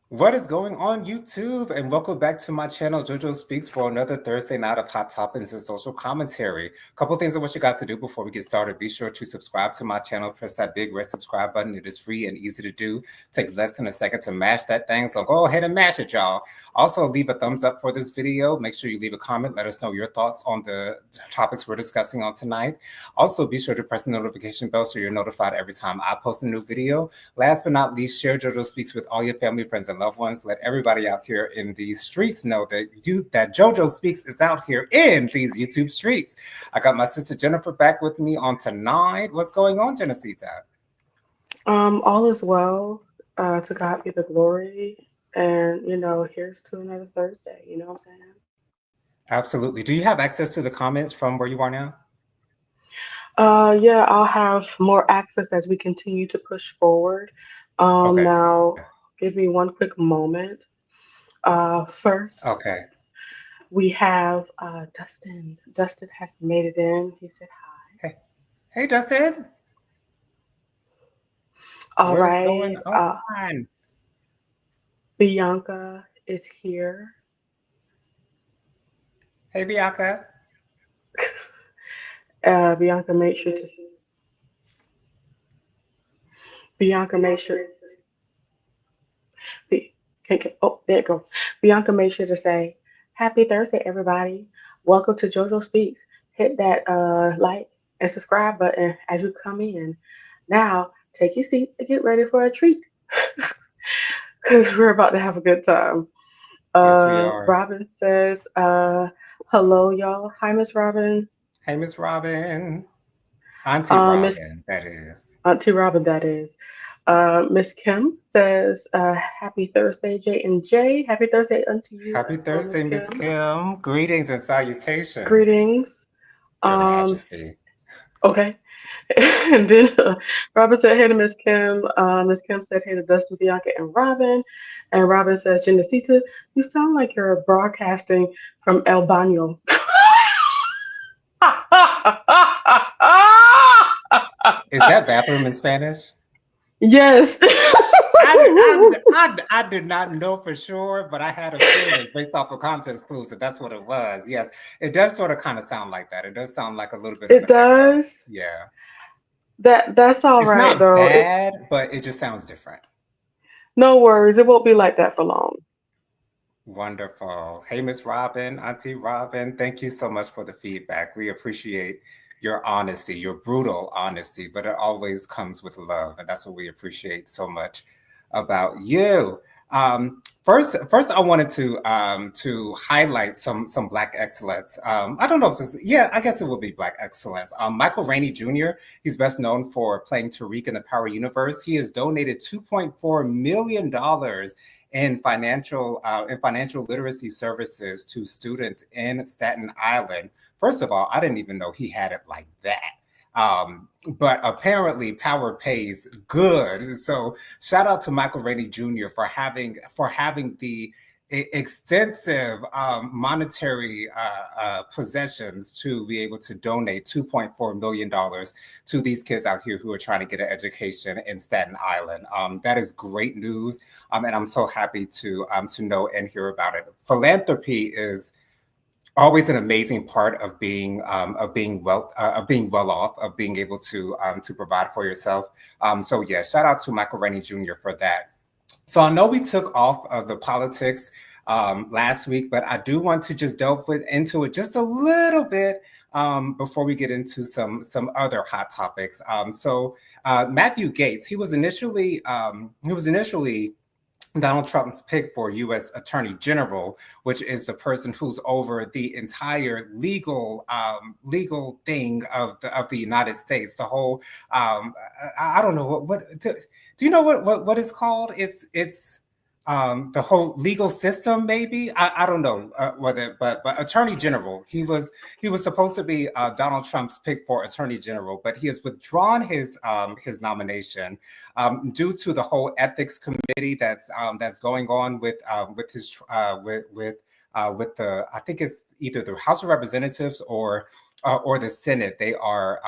What is going on YouTube? And welcome back to my channel, JoJo Speaks, for another Thursday night of hot topics and social commentary. A couple things I want you guys to do before we get started. Be sure to subscribe to my channel. Press that big red subscribe button. It is free and easy to do. Takes less than a second to mash that thing. So go ahead and mash it, y'all. Also, leave a thumbs up for this video. Make sure you leave a comment. Let us know your thoughts on the topics we're discussing on tonight. Also, be sure to press the notification bell so you're notified every time I post a new video. Last but not least, share JoJo Speaks with all your family, friends, and loved ones. Let everybody out here in these streets know that JoJo Speaks is out here in these YouTube streets. I got my sister Jennifer back with me on tonight. What's going on, Genesita? All is well. To God be the glory. And, here's to another Thursday. You know what I'm saying? Absolutely. Do you have access to the comments from where you are now? Yeah, I'll have more access as we continue to push forward. Okay. Now, give me one quick moment. First, Okay. we have Dustin. Dustin has made it in. He said hi. Hey, hey, Dustin. All What is right. going on? Bianca is here. Hey, Bianca. Bianca, make sure to. Bianca, make sure. Oh, there it goes. Bianca made sure to say, Happy Thursday, everybody. Welcome to JoJo Speaks. Hit that like and subscribe button as you come in. Now, take your seat and get ready for a treat because we're about to have a good time. Yes, we are. Robin says, Hello, y'all. Hi, Miss Robin. Hey, Miss Robin. Auntie Miss Robin, that is. Auntie Robin, that is. Miss Kim says, Happy Thursday, J and J. Happy Thursday unto you Happy as well, Miss Thursday, Miss Kim. Kim. Greetings and salutations, Greetings. Your Um, Majesty. okay. And then Robin said, Hey to Miss Kim. Miss Kim said, Hey to Dustin, Bianca, and Robin. And Robin says, Genesita, you sound like you're broadcasting from El Baño. Is that bathroom in Spanish? Yes. I did not know for sure, but I had a feeling based off of context clues that that's what it was. Yes, it does sort of kind of sound like that. It does sound like a little bit of It an echo. does. Yeah. That's all It's right not though. bad, but it just sounds different. No worries. It won't be like that for long. Wonderful. Hey, Miss Robin, Auntie Robin, thank you so much for the feedback. We appreciate your honesty, your brutal honesty, but it always comes with love, and that's what we appreciate so much about you. First, I wanted to highlight some Black excellence. I don't know if it's I guess it will be Black excellence. Michael Rainey Jr. He's best known for playing Tariq in the Power Universe. He has donated $2.4 million in financial literacy services to students in Staten Island. First of all, I didn't even know he had it like that. But apparently power pays good. So shout out to Michael Rainey Jr. for having the extensive monetary possessions to be able to donate $2.4 million to these kids out here who are trying to get an education in Staten Island. That is great news, and I'm so happy to know and hear about it. Philanthropy is always an amazing part of being well off, of being able to provide for yourself. So yeah, shout out to Michael Rennie Jr. for that. So I know we took off of the politics last week, but I do want to just into it just a little bit before we get into some other hot topics. So Matthew Gaetz, he was initially Donald Trump's pick for U.S. Attorney General, which is the person who's over the entire legal thing of the United States. The whole I don't know what do you know what it's called? It's the whole legal system, maybe. I don't know whether, but Attorney General. He was supposed to be Donald Trump's pick for Attorney General, but he has withdrawn his nomination due to the whole ethics committee that's going on with his with the, I think it's either the House of Representatives or the Senate. They are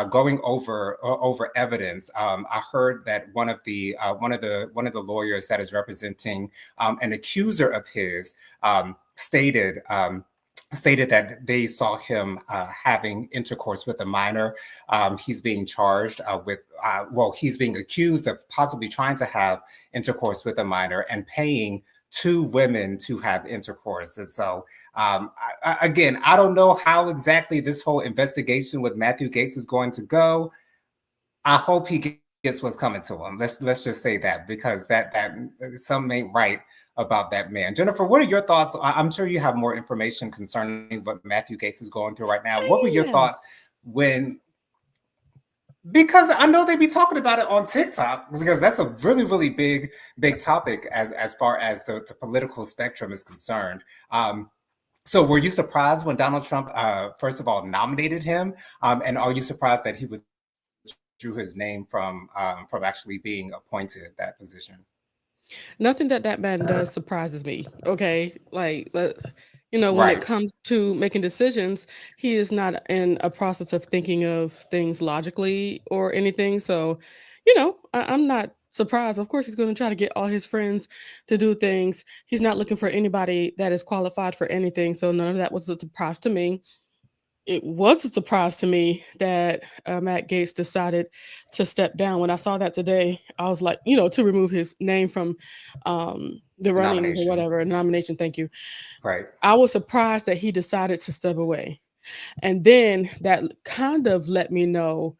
going over evidence. I heard that one of the lawyers that is representing an accuser of his stated that they saw him having intercourse with a minor. He's being charged he's being accused of possibly trying to have intercourse with a minor and paying two women to have intercourse. And so, again, I don't know how exactly this whole investigation with Matthew Gaetz is going to go. I hope he gets what's coming to him. Let's just say that, because that some ain't right about that man. Jennifer, what are your thoughts? I'm sure you have more information concerning what Matthew Gaetz is going through right now. What were your thoughts because I know they be talking about it on TikTok, because that's a really, really big topic as far as the political spectrum is concerned. So were you surprised when Donald Trump, first of all, nominated him? And are you surprised that he withdrew his name from actually being appointed that position? Nothing that man does surprises me. Okay, like when Right, it comes to making decisions, he is not in a process of thinking of things logically or anything. So, I'm not surprised. Of course, he's going to try to get all his friends to do things. He's not looking for anybody that is qualified for anything. So none of that was a surprise to me. It was a surprise to me that Matt Gaetz decided to step down. When I saw that today, I was like, to remove his name from the runnings or nomination. whatever, nomination. Thank you. Right, I was surprised that he decided to step away. And then that kind of let me know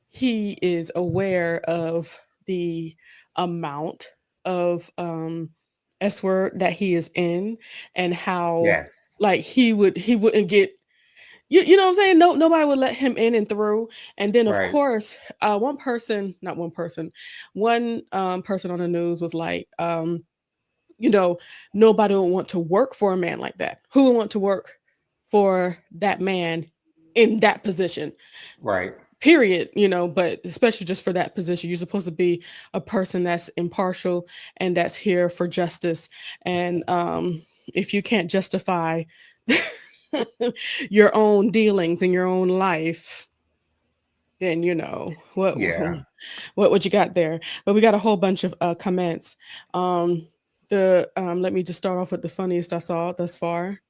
he is aware of the amount of S word that he is in, and how yes, like he wouldn't get you know what I'm saying? No, nobody would let him in and through. And then of right, course, one person, not one person, one person on the news was like, you know, nobody would want to work for a man like that. Who would want to work for that man in that position? right. Period, but especially just for that position. You're supposed to be a person that's impartial and that's here for justice. And if you can't justify your own dealings in your own life, then what Yeah, what you got there. But we got a whole bunch of comments. The Let me just start off with the funniest I saw thus far.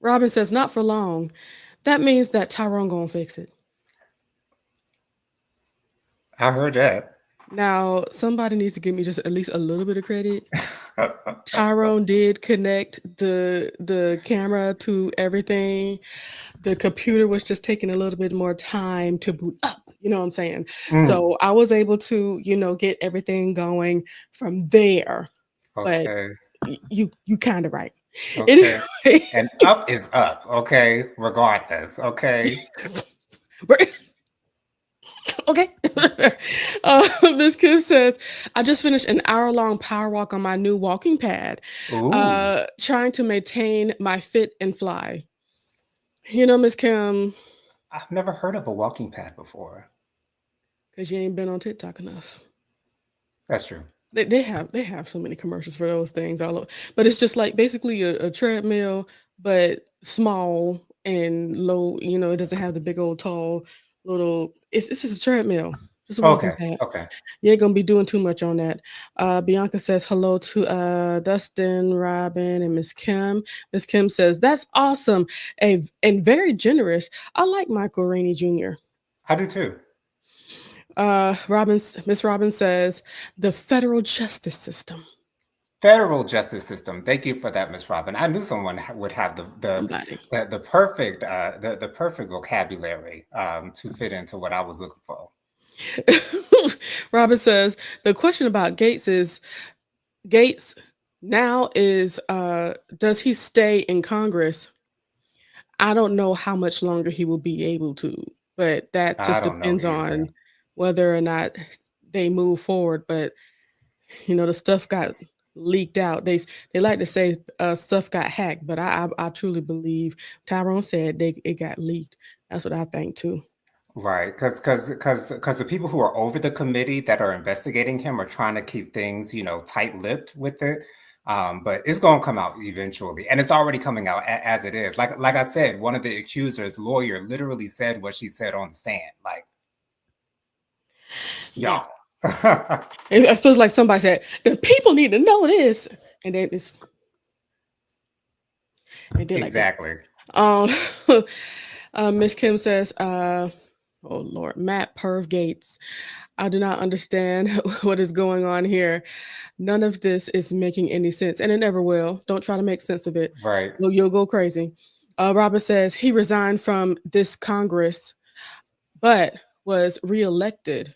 Robin says, "Not for long." That means that Tyrone gonna fix it. I heard that. Now, somebody needs to give me just at least a little bit of credit. Tyrone did connect the camera to everything. The computer was just taking a little bit more time to boot up. You know what I'm saying? Mm, So I was able to, get everything going from there. But okay, you kind of right. okay. Anyway, And up is up, okay, regardless, okay. okay. Miss Kim says, I just finished an hour-long power walk on my new walking pad, Ooh, trying to maintain my fit and fly. Miss Kim, I've never heard of a walking pad before. because you ain't been on TikTok enough. That's true. They have so many commercials for those things all over, but it's just like basically a treadmill, but small and low. It doesn't have the big old tall little. It's just a treadmill, just a walking Okay, pad. okay. You ain't gonna be doing too much on that. Bianca says hello to Dustin, Robin, and Miss Kim. Miss Kim says that's awesome, and very generous. I like Michael Rainey Jr. I do too. Miss Robin says the federal justice system. Federal justice system. Thank you for that, Miss Robin. I knew someone would have Somebody. the perfect the perfect vocabulary to fit into what I was looking for. Robin says the question about Gates is Gates now is does he stay in Congress? I don't know how much longer he will be able to, but that I just don't know depends either. on whether or not they move forward. But the stuff got leaked out. They like to say stuff got hacked, but I truly believe Tyrone said it got leaked. That's what I think too. Right, because the people who are over the committee that are investigating him are trying to keep things, tight-lipped with it. But it's going to come out eventually, and it's already coming out as it is. Like I said, one of the accusers' lawyer literally said what she said on the stand. Like, Yeah. y'all. It feels like somebody said, the people need to know this. And then they did like that. Exactly. Miss Kim says, oh Lord, Matt Perv Gates. I do not understand what is going on here. None of this is making any sense, and it never will. Don't try to make sense of it. Right. You'll go crazy. Robert says he resigned from this Congress, but was reelected.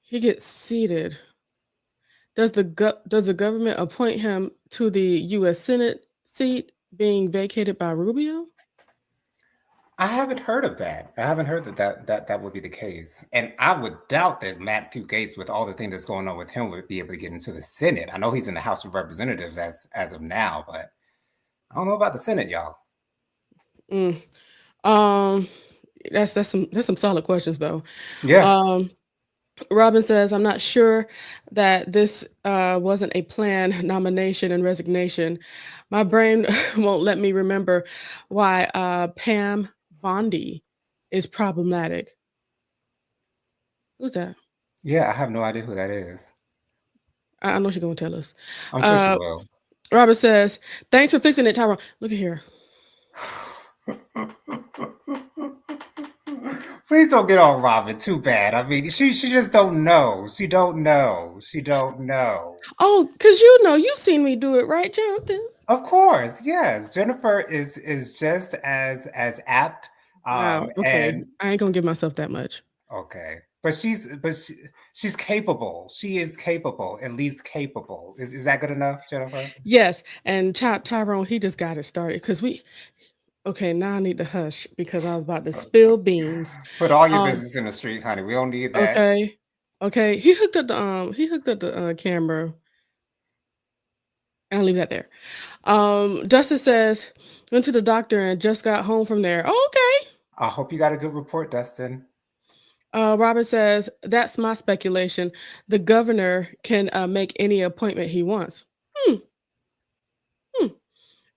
He gets seated. Does the government appoint him to the U.S. Senate seat being vacated by Rubio? I haven't heard of that. I haven't heard that would be the case. And I would doubt that Matthew Gates, with all the things that's going on with him, would be able to get into the Senate. I know he's in the House of Representatives as of now, but I don't know about the Senate, y'all. That's some solid questions though. Yeah. Robin says, I'm not sure that this wasn't a planned nomination and resignation. My brain won't let me remember why Pam Bondi is problematic. Who's that? Yeah, I have no idea who that is. I know she's going to tell us. I'm sure she will. Robin says, thanks for fixing it, Tyrone. Look at here. Please don't get on Robin too bad. I mean, she just don't know. She don't know. She don't know. Oh, because you've seen me do it, right, Jonathan? Of course, yes. Jennifer is just as apt. Wow. Okay. And I ain't gonna give myself that much. okay. But she's capable. She is capable, at least capable. Is that good enough, Jennifer? Yes. And Tyrone, he just got it started because okay, now I need to hush because I was about to spill beans. Put all your business in the street, honey. We don't need that. Okay. He hooked up the camera. And I'll leave that there. Dustin says, went to the doctor and just got home from there. Oh, okay. I hope you got a good report, Dustin. Robert says, that's my speculation. The governor can make any appointment he wants.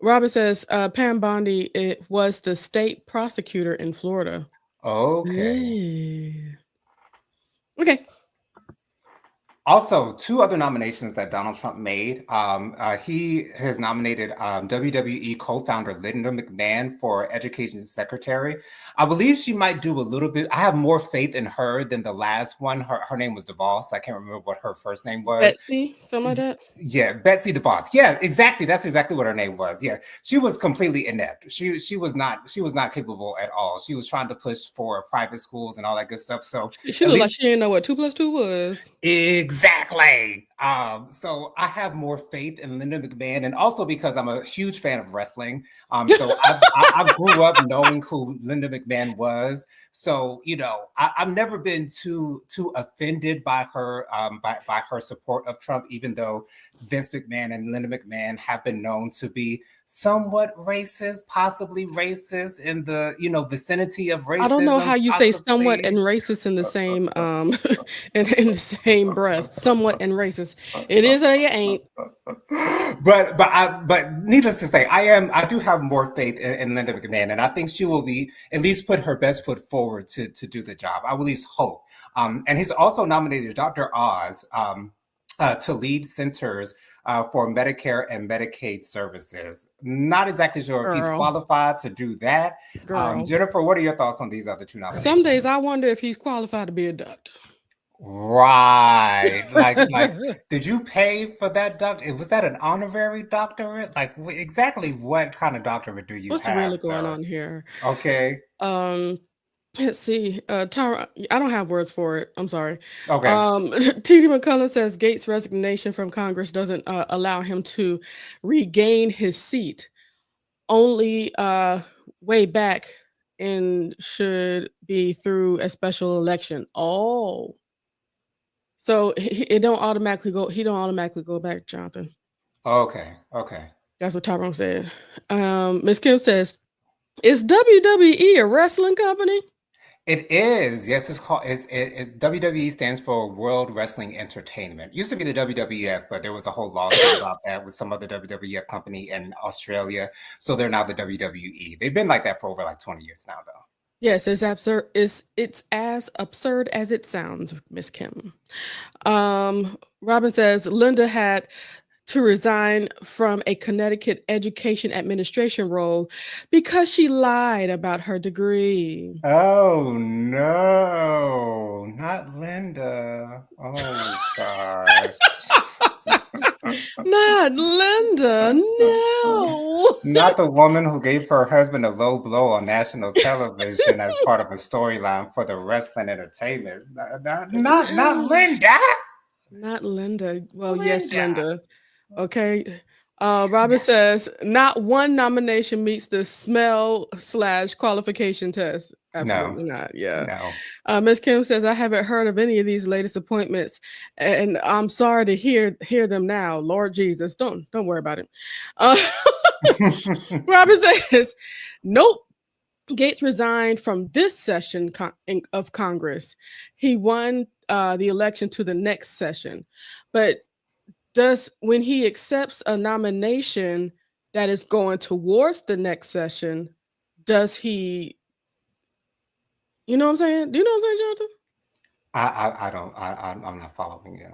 Robert says, Pam Bondi was the state prosecutor in Florida. Okay. Okay. Also, two other nominations that Donald Trump made. He has nominated WWE co-founder Linda McMahon for Education Secretary. I believe she might do a little bit. I have more faith in her than the last one. Her name was DeVos. I can't remember what her first name was. Betsy, something like that. Yeah, Betsy DeVos. Yeah, exactly. That's exactly what her name was. Yeah, she was completely inept. She was not capable at all. She was trying to push for private schools and all that good stuff. So she looked like she didn't know what 2 + 2 was. Exactly. So I have more faith in Linda McMahon, and also because I'm a huge fan of wrestling. So I grew up knowing who Linda McMahon was. So I've never been too offended by her by her support of Trump, even though Vince McMahon and Linda McMahon have been known to be somewhat racist, possibly racist in the vicinity of racism. I don't know how you say somewhat and racist in the same in the same breath. Somewhat and racist. It is or it ain't. But needless to say, I do have more faith in Linda McMahon, and I think she will be at least put her best foot forward to do the job. I will at least hope. And he's also nominated Dr. Oz to lead centers for Medicare and Medicaid services. Not exactly sure if he's qualified to do that. Jennifer, what are your thoughts on these other two nominations? Some days I wonder if he's qualified to be a doctor. Right. Like did you pay for that doctor? Was that an honorary doctorate? Like exactly what kind of doctorate do you What's have? really going on here? Okay. Let's see. Tara, I don't have words for it. I'm sorry. Okay. T.D. McCullough says Gates' resignation from Congress doesn't allow him to regain his seat. Only way back and should be through a special election. Oh. So he don't automatically go back, Jonathan. Okay. That's what Tyrone said. Miss Kim says, is WWE a wrestling company? It is. Yes, it's called. WWE stands for World Wrestling Entertainment. It used to be the WWF, but there was a whole lawsuit about that with some other WWF company in Australia. So they're now the WWE. They've been like that for over like 20 years now, though. Yes, it's absurd. It's as absurd as it sounds, Miss Kim. Robin says Linda had to resign from a Connecticut education administration role because she lied about her degree. Oh no, not Linda. Oh gosh. Not Linda, no. Not the woman who gave her husband a low blow on national television as part of a storyline for the wrestling entertainment. Not Linda. Not Linda. Well, yes, Linda. Linda. Okay. Robin says not one nomination meets the smell/qualification test. Absolutely not. Yeah. No. Miss Kim says I haven't heard of any of these latest appointments, and I'm sorry to hear them now. Lord Jesus, don't worry about it. Robin says, nope. Gates resigned from this session of Congress. He won the election to the next session, but when he accepts a nomination that is going towards the next session, does he? You know what I'm saying? Do you know what I'm saying, Jonathan? I don't. I'm not following you.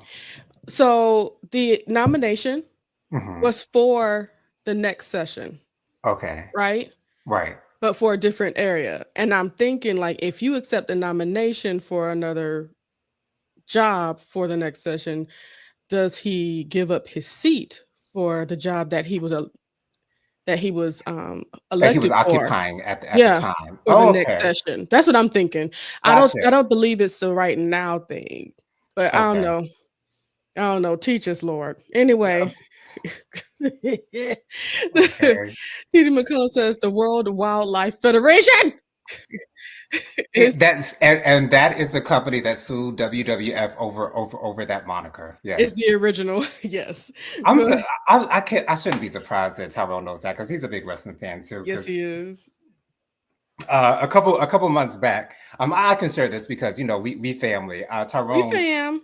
So the nomination Mhm. was for the next session, Okay. right? Right. But for a different area. And I'm thinking, like, if you accept the nomination for another job for the next session, does he give up his seat for the job that he was That he was elected for? occupying at the Yeah, time. for the Oh, next okay. session. That's what I'm thinking. I Gotcha. don't believe it's the right now thing, but I don't Okay. know. I don't know. Teach us, Lord. Anyway. Okay. TD McCullough says the World Wildlife Federation is And that is the company that sued WWF over that moniker. is Yes. the original. Yes. I'm Go so, ahead. I shouldn't be surprised that Tyrone knows that because he's a big wrestling fan too. Yes, Because he is. a couple months back, I can share this because we family. We fam.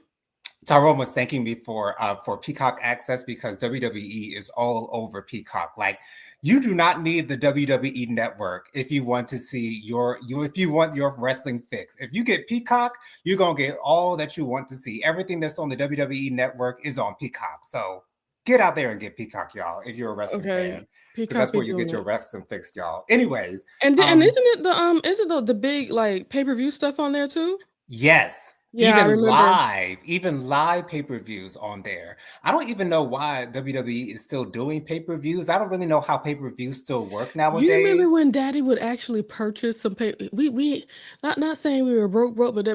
Tyrone was thanking me for Peacock access because WWE is all over Peacock. Like, you do not need the WWE network if you want to see if you want your wrestling fix. If you get Peacock, you're gonna get all that you want to see. Everything that's on the WWE network is on Peacock. So get out there and get Peacock, y'all, if you're a wrestling fan, because Peacock that's be where you doing get your it. wrestling fix, y'all. Anyways, And isn't it the big like pay-per-view stuff on there too? yes. Yeah, I remember. Even live pay-per-views on there. I don't even know why WWE is still doing pay-per-views. I don't really know how pay-per-views still work You remember nowadays. when Daddy would actually purchase some pay? We not saying we were broke, but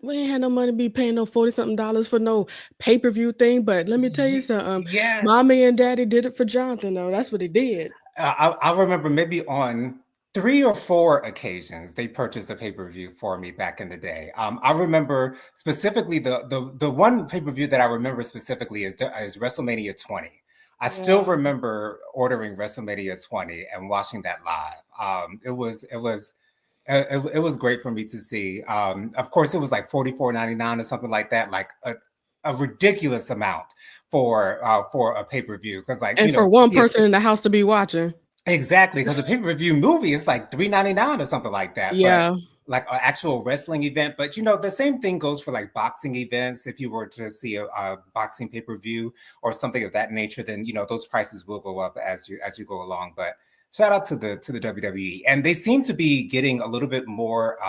we ain't had no money to be paying no $40-something for no pay-per-view thing. But let me tell you something, Yes. Mommy and Daddy did it for Jonathan though. That's what they did. I remember maybe on 3 or 4 occasions they purchased a pay-per-view for me back in the day. I remember specifically the one pay-per-view that I remember specifically is WrestleMania 20. I still Yeah. remember ordering WrestleMania 20 and watching that live. It was great for me to see. Of course, it was like $44.99 or something like that, like a ridiculous amount for a pay-per-view. Because And for one person in the house to be watching. Exactly, because a pay-per-view movie is like $3.99 or something like that. Yeah. But like an actual wrestling event. But the same thing goes for like boxing events. If you were to see a boxing pay-per-view or something of that nature, then those prices will go up as you go along. But shout out to the WWE, and they seem to be getting a little bit more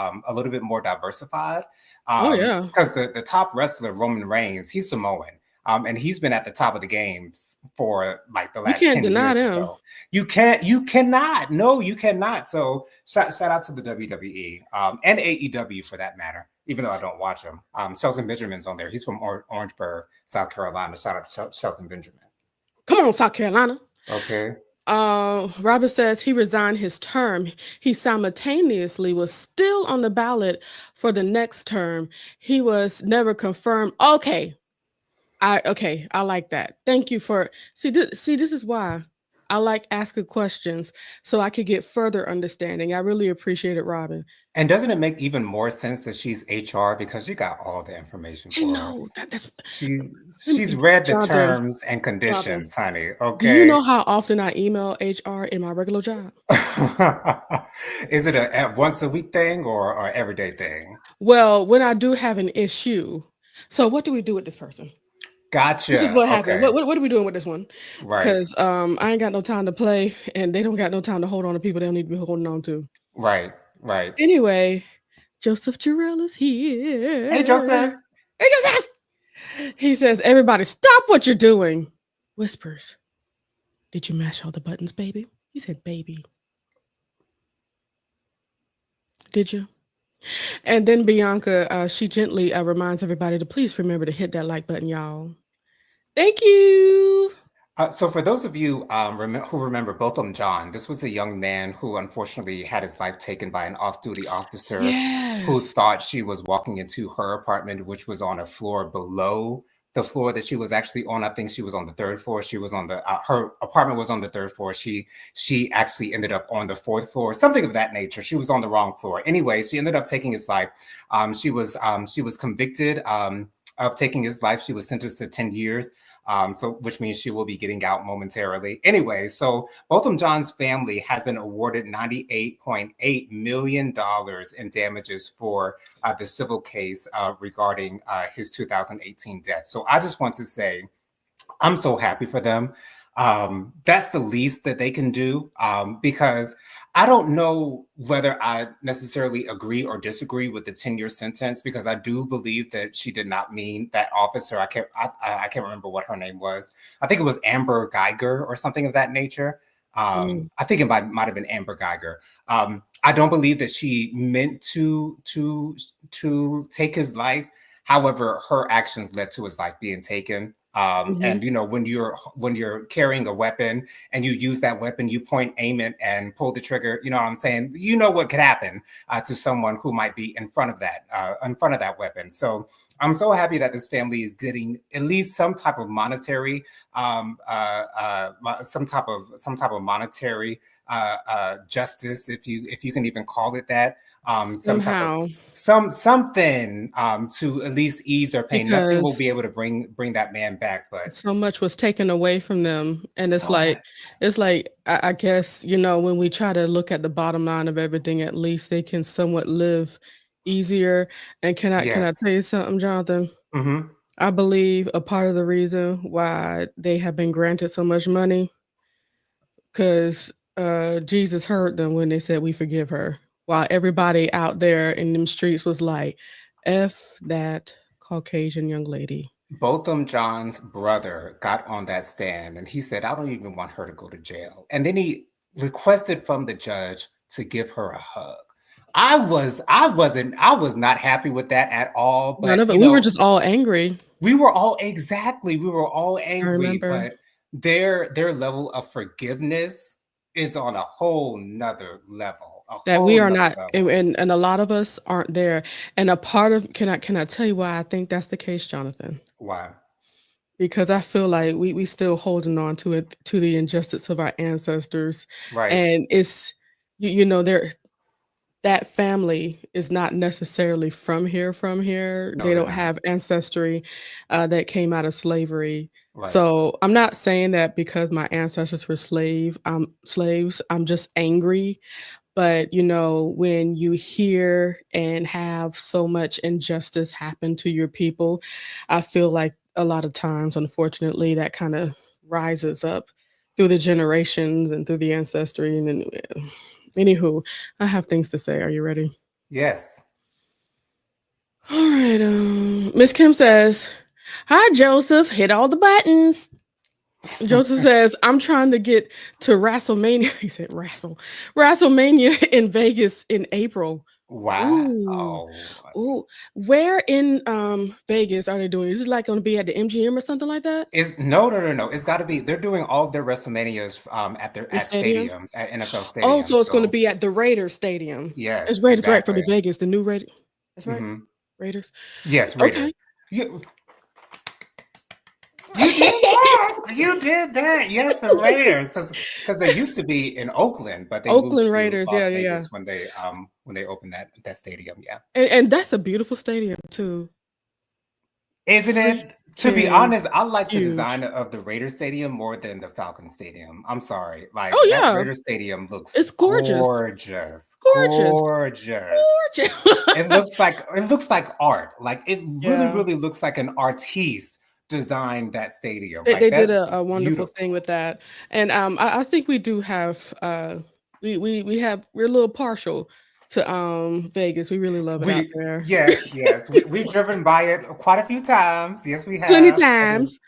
diversified. Oh yeah. Because the top wrestler Roman Reigns, he's Samoan. And he's been at the top of the games for like the You last can't 10 deny years or them. so. You cannot. No, you cannot. So shout out to the WWE and AEW for that matter, even though I don't watch them. Shelton Benjamin's on there. He's from Orangeburg, South Carolina. Shout out to Shelton Benjamin. Come on, South Carolina. Okay. Robert says he resigned his term. He simultaneously was still on the ballot for the next term. He was never confirmed. Okay. I like that. Thank you for this is why I like asking questions so I could get further understanding. I really appreciate it, Robin. And doesn't it make even more sense that she's HR because you got all the information You for know us? that's She let she's me, read the Jonathan. terms and Jonathan, conditions, honey. do you Okay. know how often I email HR in my regular job? Is it a once a week thing or everyday thing? Well, when I do have an issue, so what do we do with this person? This is Gotcha. what happened. Okay. What are we doing with this one? Right. Because I ain't got no time to play, and they don't got no time to hold on to people they don't need to be holding on to. Right. Right. Anyway, Joseph Jarrell is Hey, here. Joseph. Hey, Joseph! He says, "Everybody, stop what you're doing." Whispers, "Did you mash all the buttons, baby?" He said, "Baby, did you?" And then Bianca, she gently reminds everybody to please remember to hit that like button, y'all. Thank you. So for those of you who remember Botham John, this was a young man who unfortunately had his life taken by an off-duty officer who Yes. thought she was walking into her apartment, which was on a floor below the floor that she was actually on. I think she was on the third floor. She was on the her apartment was on the third floor. She actually ended up on the fourth floor, something of that nature. She was on the wrong floor. Anyway, she ended up taking his life. She was convicted of taking his life. She was sentenced to 10 years. So which means she will be getting out momentarily. Anyway, so Botham John's family has been awarded $98.8 million in damages for the civil case regarding his 2018 death. So I just want to say I'm so happy for them. That's the least that they can do because I don't know whether I necessarily agree or disagree with the 10-year sentence because I do believe that she did not mean that officer. I can't remember what her name was. I think it was Amber Geiger or something of that nature. Mm. I think it might have been Amber Geiger. I don't believe that she meant to take his life. However, her actions led to his life being taken. And Mhm. you know, when you're carrying a weapon and you use that weapon, you point, aim it, and pull the trigger. You know what I'm saying? You know what could happen to someone who might be in front of that weapon. So I'm so happy that this family is getting at least some type of monetary, some type of monetary justice, if you can even call it that. Some type of Somehow, something to at least ease their pain. Nothing will because be able to bring that man back, but so much was taken away from them, and so much. it's like I guess when we try to look at the bottom line of everything, at least they can somewhat live easier. And can I Yes. tell you something, Jonathan? Hmm. I believe a part of the reason why they have been granted so much money, because Jesus heard them when they said, "We forgive her," while everybody out there in them streets was like, "F that Caucasian young lady." Botham John's brother got on that stand and he said, I don't even want her to go to jail. And then he requested from the judge to give her a hug. I was not happy with that at all. None But of it. We were just all angry. we were all I angry, remember but their level of forgiveness is on a whole nother level, a that whole we are nother not, and, level. and and a lot of us aren't there. And a part of can I tell you why I think that's the case, Jonathan? Wow. Because I feel like we still holding on to it, to the injustice of our ancestors, Right. and it's there, that family is not necessarily from here. No, They they're don't not. have ancestry that came out of slavery. Right. So I'm not saying that because my ancestors were slaves, I'm just angry. But when you hear and have so much injustice happen to your people, I feel like a lot of times, unfortunately, that kind of rises up through the generations and through the ancestry. And then, anywho, I have things to say. Are you ready? Yes. All right. Miss Kim says, "Hi, Joseph. Hit all the buttons." Joseph says, "I'm trying to get to WrestleMania." He said, WrestleMania in Vegas in April. Ooh, Wow. ooh. Where in Vegas are they doing? Is it like going to be at the MGM or something like that? Is no, no, no, no. It's got to be. They're doing all of their WrestleManias The at stadiums? stadiums, at NFL Oh, stadiums. so it's going to So be at the Raiders Stadium. It's yes, Raiders, right? For the exactly. Vegas, the new Raiders. That's right. Hmm. Raiders. Yes, Okay. Raiders. You did that. You did that. Yes, the Raiders, because they used to be in Oakland, but they moved Oakland to Raiders. Las Yeah, yeah, yeah. Vegas when they opened that stadium. Yeah. And that's a beautiful stadium too. Isn't it? To be Freaking honest, I like the huge. design of the Raider Stadium more than the Falcon Stadium. I'm sorry. Like Oh that yeah, Raider Stadium looks it's gorgeous, gorgeous. gorgeous, Gorgeous. gorgeous. It looks like art. Like it really, Yeah. really looks like an artiste designed that stadium. They Like did that's a wonderful beautiful. thing with that, and I think we do have we're a little partial to Vegas. We really love it out We there, yes, yes. We've driven by it quite a few times. Yes, we plenty have. And times.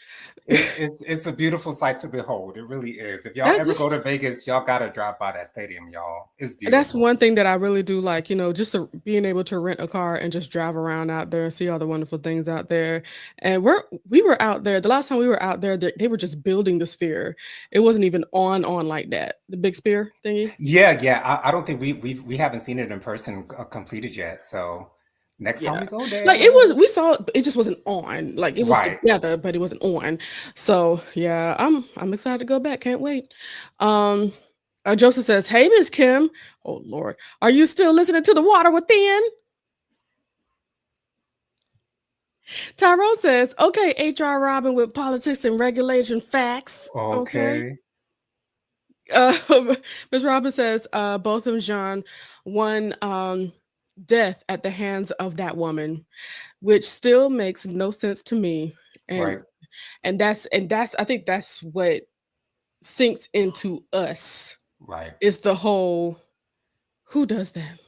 it's a beautiful sight to behold. It really is. If y'all That ever go this to Vegas, y'all gotta drive by that stadium, y'all. It's that's beautiful. one thing that I really do like. Just being able to rent a car and just drive around out there and see all the wonderful things out there. And we were out there the last time we were out there. They were just building the sphere. It wasn't even on like that. The big sphere thingy. Yeah, yeah. I don't think we haven't seen it in person completed yet. So next time Yeah. we go Like it there, was we saw it, but it just wasn't on. Like it was right. together, but it wasn't on. So yeah, I'm excited to go back. Can't wait. Um Joseph says, "Hey Miss Kim. Oh Lord. Are you still listening to The Water Within?" Tyrone says, "Okay, HR Robin with politics and regulation facts." Okay. Okay. Ms. Robin says, both of Jean one death at the hands of that woman, which still makes no sense to me. And Right. and that's I think that's what sinks into us Right. is the whole who does that?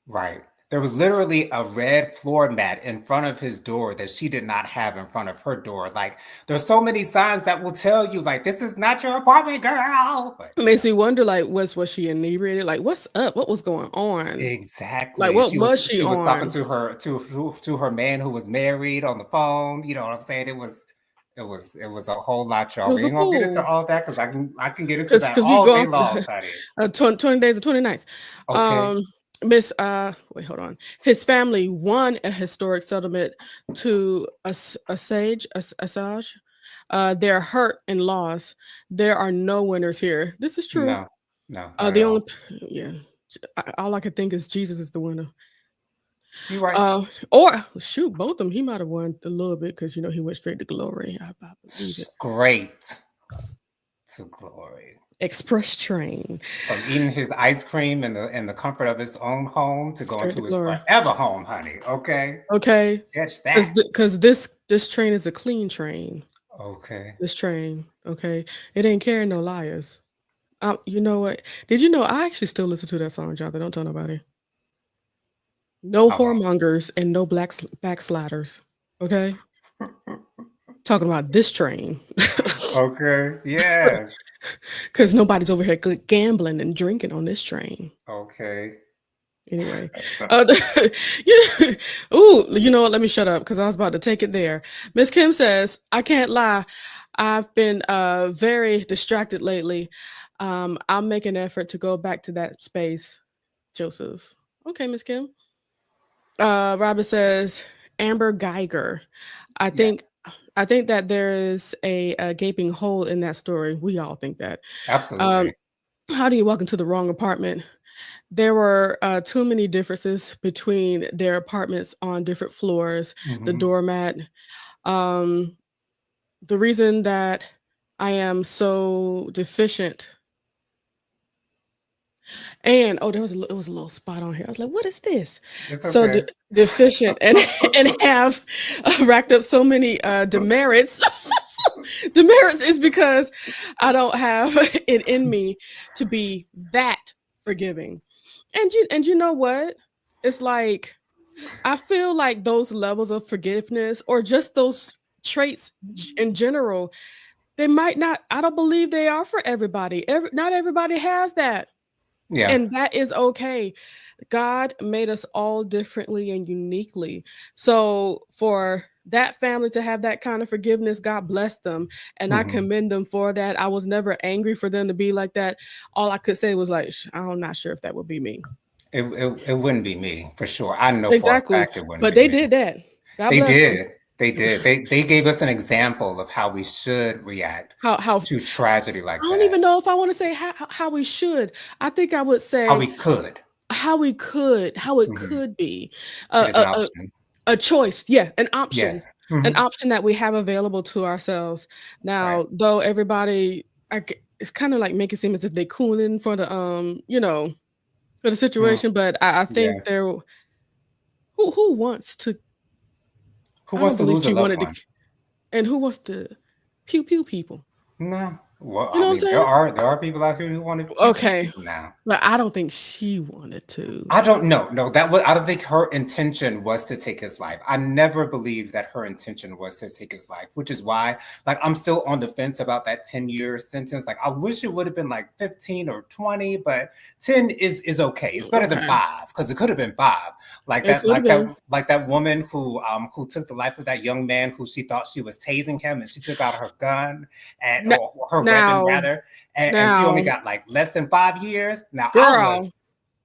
Right. There was literally a red floor mat in front of his door that she did not have in front of her door. Like, there's so many signs that will tell you, like, this is not your apartment, girl. But It makes me wonder, like, was she inebriated? Like, what's up? What was going on? Like, exactly. what She was was she she was talking on? to to her man who was married on the phone. You know what I'm saying? It was a whole lot, It y'all. was We a ain't gonna get into fool. all that because I can get into that Because we all go day off long, honey. 20 days or 20 nights. Okay. Um, Miss, wait, hold on. His family won a historic settlement to Assange. They're hurt and lost. There are no winners here. This is true. No, no, not at The only, all. yeah, all I could think is Jesus is the winner. You right. Uh, or shoot, both of them. He might have won a little bit because he went straight to glory. I believe it. Great to glory. Express train, From eating his ice cream in the comfort of his own home to going straight to to his glory. forever home, honey. Okay, Okay, catch that. because this train is a clean train. Okay. This train, okay, it ain't carrying no liars. You know what? Did you know I actually still listen to that song, Jonathan? Don't tell nobody. No I won't. whoremongers and no backsliders. Okay, talking about this train. Okay. Yes. Because nobody's over here gambling and drinking on this train. Okay. Anyway, yeah, ooh, you know what? Let me shut up because I was about to take it there. Miss Kim says, "I can't lie. I've been very distracted lately. I'll make an effort to go back to that space." Joseph. Okay, Miss Kim. Robert says, Amber Geiger. I Yeah. think I think that there is a gaping hole in that story. We all think that. Um, Absolutely. how do you walk into the wrong apartment? There were too many differences between their apartments on different floors, the Hmm. doormat. Um, the reason that I am so deficient, and oh, it was a little spot on here. I was like, "What is this?" It's So okay. deficient and have racked up so many demerits. Demerits is because I don't have it in me to be that forgiving. And you know what? It's like I feel like those levels of forgiveness or just those traits in general, they might not I don't believe they are for everybody. Not everybody has that. Yeah. And that is okay. God made us all differently and uniquely. So for that family to have that kind of forgiveness, God bless them. And I Hmm. commend them for that. I was never angry for them to be like that. All I could say was like, I'm not sure if that would be me. It wouldn't be me for sure. I know for a Exactly. fact it wouldn't But be they me. did that. God They bless them. did. They did. They gave us an example of how we should react How to tragedy I like don't that. even know if I want to say how we should. I think I would How say we could. how it Mhm. could be It a, is an a, a option. a choice. Yeah, Yes. an Mhm. option that we have available to ourselves. Right. Now, though everybody, it's kind of like make it seem as if they cooning for the for the Mm, situation, but I yeah. think there who wants to. Who I don't wants to believe lose a she loved wanted to, one? and who wants to pew pew people. No. Well, You I know what I'm mean, saying? there are people out here who want to pew pew Okay, people now. but I don't think she wanted to. I don't know. No, that was, I don't think her intention was to take his life. I never believed that her intention was to take his life, which is why, like, I'm still on the fence about that 10-year sentence. Like, I wish it would have been like 15 or 20, but 10 is okay. It's better than Okay, 5 because it could have been 5. it could have been. Like that woman who took the life of that young man who she thought she was tasing him and she took out her gun and N- or her weapon Now, rather, and she only now, got like less than 5 years. Now I girl, was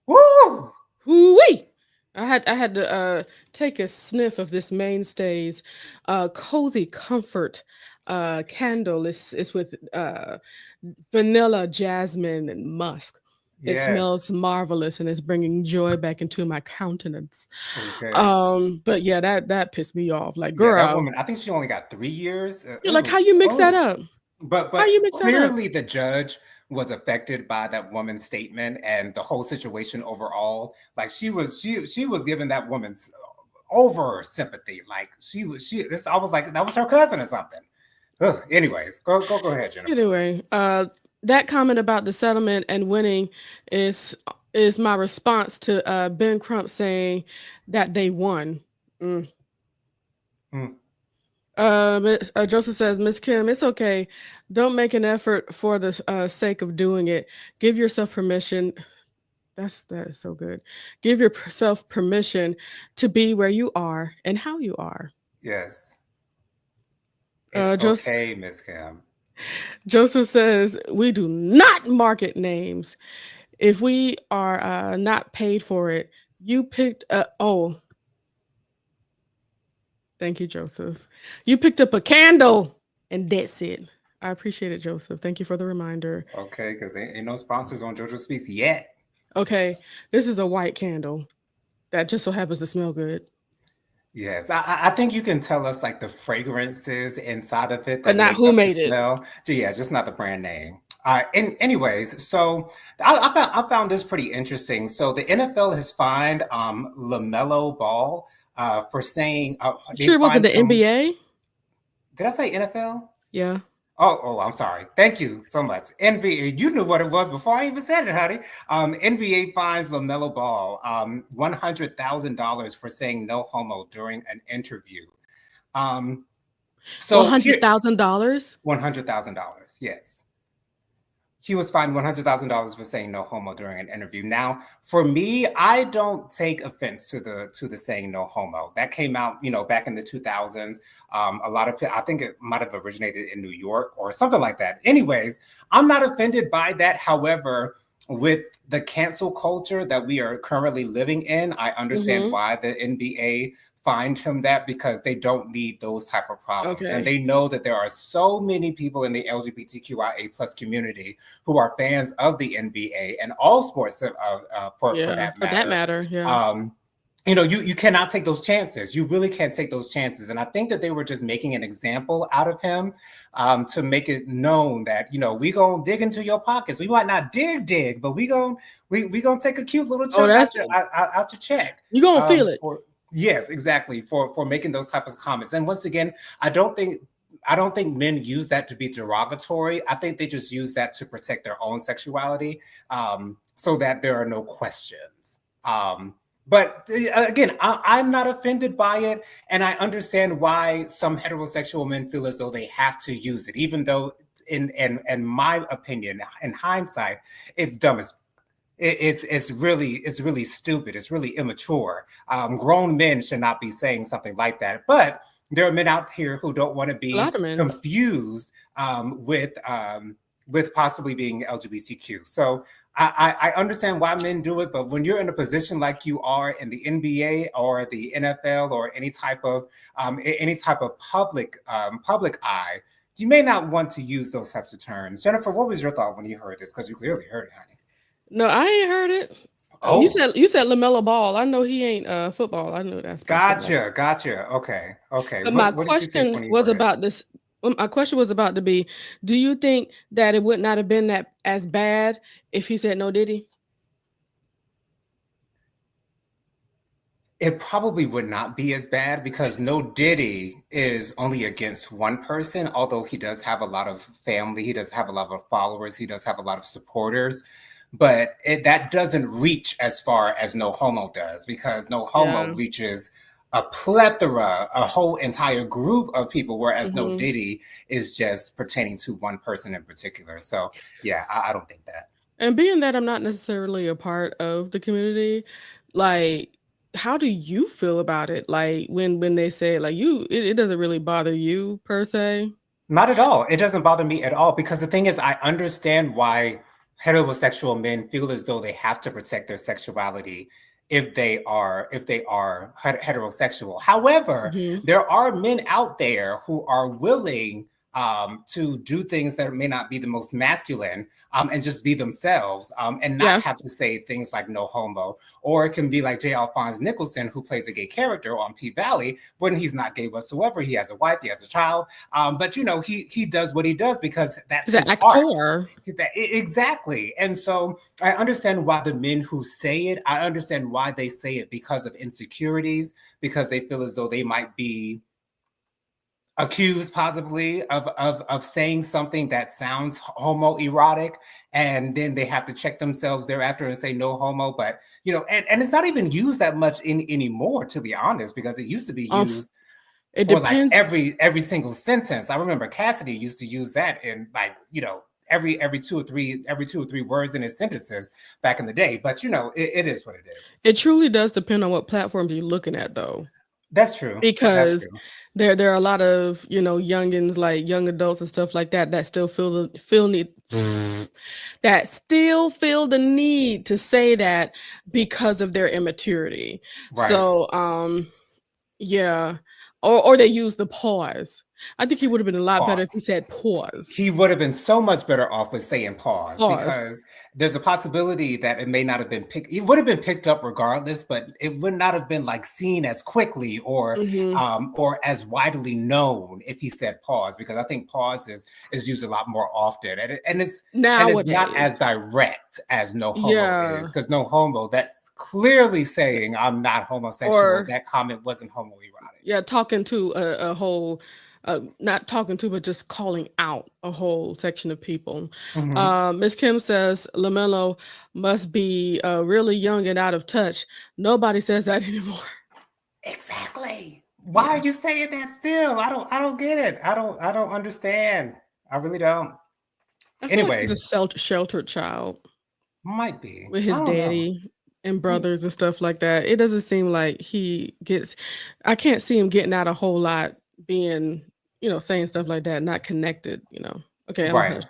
woo. woo-wee. I had to take a sniff of this mainstays cozy comfort candle. It's with vanilla, jasmine, and musk. It Yes. smells marvelous and it's bringing joy back into my countenance. Okay. But yeah, that pissed me off. Like, Yeah, that girl, woman, I think she only got 3 years. you're like, how you mix that Oh. up? How But you mix that up? clearly the judge was affected by that woman's statement and the whole situation overall. Like she was giving that woman's over sympathy. Like she this I was like that was her cousin or something. Ugh, anyways, go ahead, Jennifer. Anyway, that comment about the settlement and winning is is my response to Ben Crump saying that they won. Mm. Mm, Joseph says, Miss Kim, it's okay. Don't make an effort for the sake of doing it. Give yourself permission. That is so good. Give yourself permission to be where you are and how you are. yes. It's Joseph okay, Miss Kim. Joseph says we do not market names. If we are not paid for it, you picked up. Oh, thank you, Joseph. You picked up a candle, and that's it. I appreciate it, Joseph. Thank you for the reminder. Okay, because ain't no sponsors on JoJo Speaks yet. Okay, this is a white candle that just so happens to smell good, Yes, I think you can tell us like the fragrances inside of it but that not make who up the made it. smell. Yeah, just not the brand name. Anyways, so I found this pretty interesting. So the NFL has fined LaMelo Ball for saying You they sure it wasn't fined the him. NBA? Did I say NFL? Yeah. Oh, I'm sorry. Thank you so much. NBA, you knew what it was before I even said it, honey. NBA fines LaMelo Ball $100,000 for saying no homo during an interview. Um, One so hundred here, thousand dollars. $100,000. Yes, he was fined $100,000 for saying no homo during an interview. Now, for me, I don't take offense to the saying no homo. That came out, back in the 2000s. A lot of I think it might have originated in New York or something like that. Anyways, I'm not offended by that. However, with the cancel culture that we are currently living in, I understand Mm-hmm. why the NBA fined him that because they don't need those type of problems. And Okay. they know that there are so many people in the LGBTQIA plus community who are fans of the NBA and all sports for Yeah. that For that matter. matter. Yeah. You cannot take those chances. You really can't take those chances. And I think that they were just making an example out of him to make it known that, we going to dig into your pockets. We might not dig, but we going to take a cute little chunk That's out your check. you gonna feel it. Yes, exactly. For making those types of comments. And once again, I don't think men use that to be derogatory. I think they just use that to protect their own sexuality, so that there are no questions. But again, I'm not offended by it, and I understand why some heterosexual men feel as though they have to use it, even though, in my opinion, in hindsight, it's dumb as it's really stupid. It's really immature. Grown men should not be saying something like that. But there are men out here who don't want to A lot be of men. confused with possibly being LGBTQ. So I understand why men do it, but when you're in a position like you are in the NBA or the NFL or any type of public eye, you may not want to use those types of terms. Jennifer, what was your thought when you heard this? Because you clearly heard it, honey. No, I ain't heard it. You Oh, said LaMelo Ball. I know he ain't football. I know that's basketball. gotcha. Okay. But my What did you think question when you was heard it? about this. My question was about to be: do you think that it would not have been that as bad if he said no Diddy? It probably would not be as bad because No Diddy is only against one person, although he does have a lot of family, he does have a lot of followers, he does have a lot of supporters. But that doesn't reach as far as No Homo does, because No Homo Yeah. reaches a plethora, a whole entire group of people, whereas No hmm Diddy is just pertaining to one person in particular. So yeah, I don't think that. And being that I'm not necessarily a part of the community, like, how do you feel about it? Like when they say like it doesn't really bother you per se. Not at all. It doesn't bother me at all because the thing is, I understand why heterosexual men feel as though they have to protect their sexuality if they are heterosexual. However, hmm there are men out there who are willing to do things that may not be the most masculine and just be themselves and not Yes. have to say things like no homo. Or it can be like J. Alphonse Nicholson, who plays a gay character on P Valley when he's not gay whatsoever. He has a wife, he has a child, but he does what he does because that's He's an his art. actor. Exactly. And so I understand why the men who say it, I understand why they say it because of insecurities, because they feel as though they might be accused possibly of saying something that sounds homoerotic, and then they have to check themselves thereafter and say no homo. But and it's not even used that much anymore, to be honest, because it used to be Of used it for like depends. every single sentence. I remember Cassidy used to use that in like every two or three words in his sentences back in the day. But it is what it is. It truly does depend on what platforms you're looking at, though. That's true. That's Because true. there are a lot of, youngins, like young adults and stuff like that, that still feel need that still feel the need to say that because of their immaturity. Right. So, yeah. Or they use the pause. I think he would have been a lot better if he Pause. said pause. He would have been so much better off with saying pause, Pause. because there's a possibility that it may not have been picked. It would have been picked up regardless, but it would not have been like seen as quickly hmm or as widely known if he said pause, because I think pause is used a lot more often, and it's not as Nowadays. direct as no homo is, Yeah. because no homo, that's clearly saying I'm not homosexual. Or That comment wasn't homoerotic. yeah, talking to a whole not talking to, but just calling out a whole section of people. Mhm. Miss Kim says LaMelo must be really young and out of touch. Nobody says that anymore. Exactly. Why are Yeah. you saying that still? I don't get it. I don't understand. I really don't. I feel like he's a Anyway, sheltered child might be. with I his don't know. daddy and Mm, brothers and stuff like that. It doesn't seem like I can't see him getting out a whole lot being, saying stuff like that, not connected. Okay, I'm Right. hush.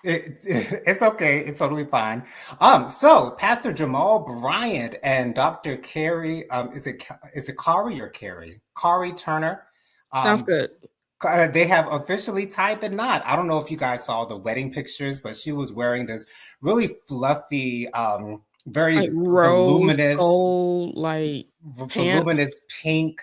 It's okay. It's totally fine. So Pastor Jamal Bryant and Dr. Carrie, is it Kari or Carrie? Kari Turner. Sounds Um, good. they have officially tied the knot. I don't know if you guys saw the wedding pictures, but she was wearing this really fluffy, Like very rose voluminous, gold, like pants. voluminous pink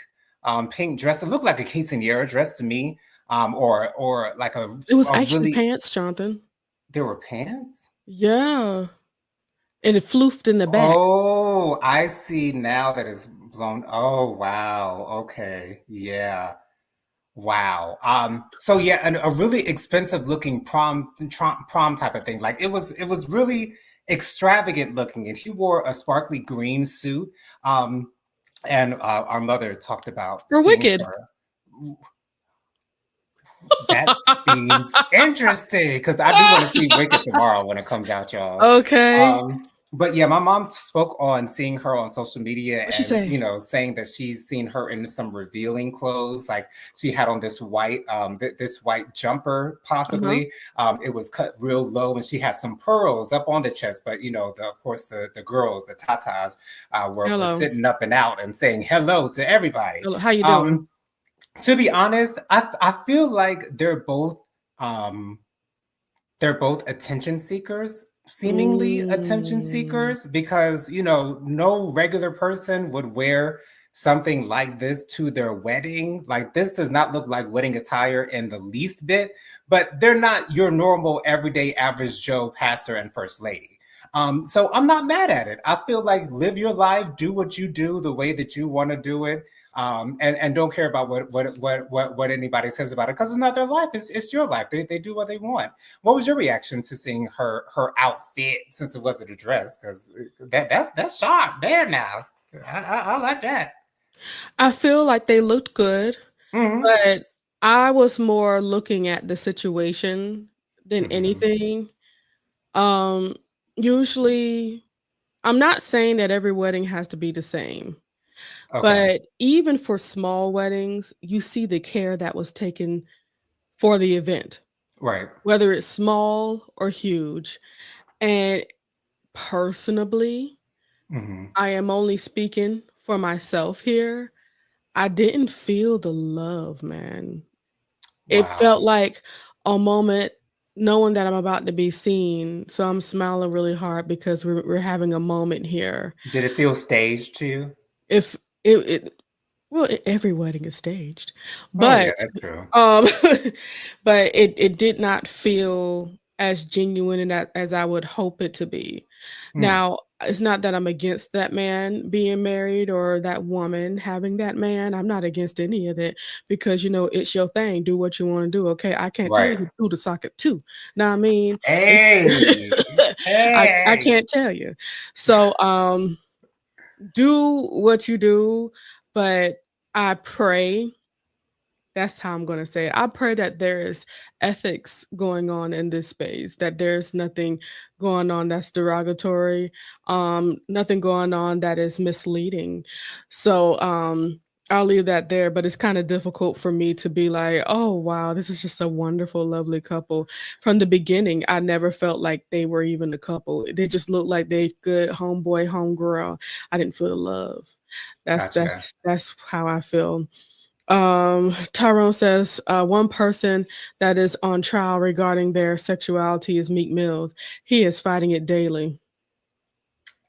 dress. It looked like a quinceanera dress to me, or like a It was a actually really. pants, Jonathan. There were pants. Yeah, and it floofed in the back. Oh, I see now that it's blown. Oh, wow. Okay. Yeah. Wow. So yeah, a really expensive looking prom type of thing. Like it was really extravagant looking, and he wore a sparkly green suit. And our mother talked about For seeing Wicked. her. That seems interesting because I do want to see Wicked tomorrow when it comes out, y'all. Okay. But yeah, my mom spoke on seeing her on social media What she and, say? saying that she's seen her in some revealing clothes. Like she had on this white, this white jumper, Uh-huh. possibly. It was cut real low, and she had some pearls up on the chest. But of course, the girls, the tatas, were Hello. sitting up and out and saying hello to everybody. Hello. How you doing? Um, to be honest, I feel like um, they're both attention seekers, seemingly attention Mm, seekers, because no regular person would wear something like this to their wedding. Like, this does not look like wedding attire in the least bit, but they're not your normal everyday average Joe pastor and first lady. So I'm not mad at it. I feel like live your life, do what you do the way that you want to do it, and don't care about what anybody says about it, because it's not their life. It's your life. They do what they want. What was your reaction to seeing her outfit, since it wasn't a dress? Because that's sharp there now. I like that. I feel like they looked good, Hmm. but I was more looking at the situation than Hmm. anything. Um, Usually, I'm not saying that every wedding has to be the same, Okay. but even for small weddings, you see the care that was taken for the event, Right. whether it's small or huge. And personally, Hmm. I am only speaking for myself here. I didn't feel the love, man. It felt Wow. like a moment knowing that I'm about to be seen, so I'm smiling really hard because we're having a moment here. Did it feel staged to you? If it well, every wedding is staged, Oh yeah, but, that's true. um, but it did not feel as genuine and as I would hope it to be. Hmm. Now, it's not that I'm against that man being married or that woman having that man. I'm not against any of that because, it's your thing. Do what you wanna do, okay? I can't tell you Right. who to sock it to. Know what I mean? It's Hey. I Hey. can't tell you. So, do what you do, but I pray that's how I'm gonna say it. I pray that there is ethics going on in this space, that there's nothing going on that's derogatory, nothing going on that is misleading. So, I'll leave that there, but it's kinda difficult for me to be like, "Oh, wow, this is just a wonderful, lovely couple." From the beginning, I never felt like they were even a couple. They just looked like they good homeboy, homegirl. I didn't feel the love. That's Gotcha. that's that's how I feel. Tyrone says, one person that is on trial regarding their sexuality is Meek Mills. He is fighting it daily.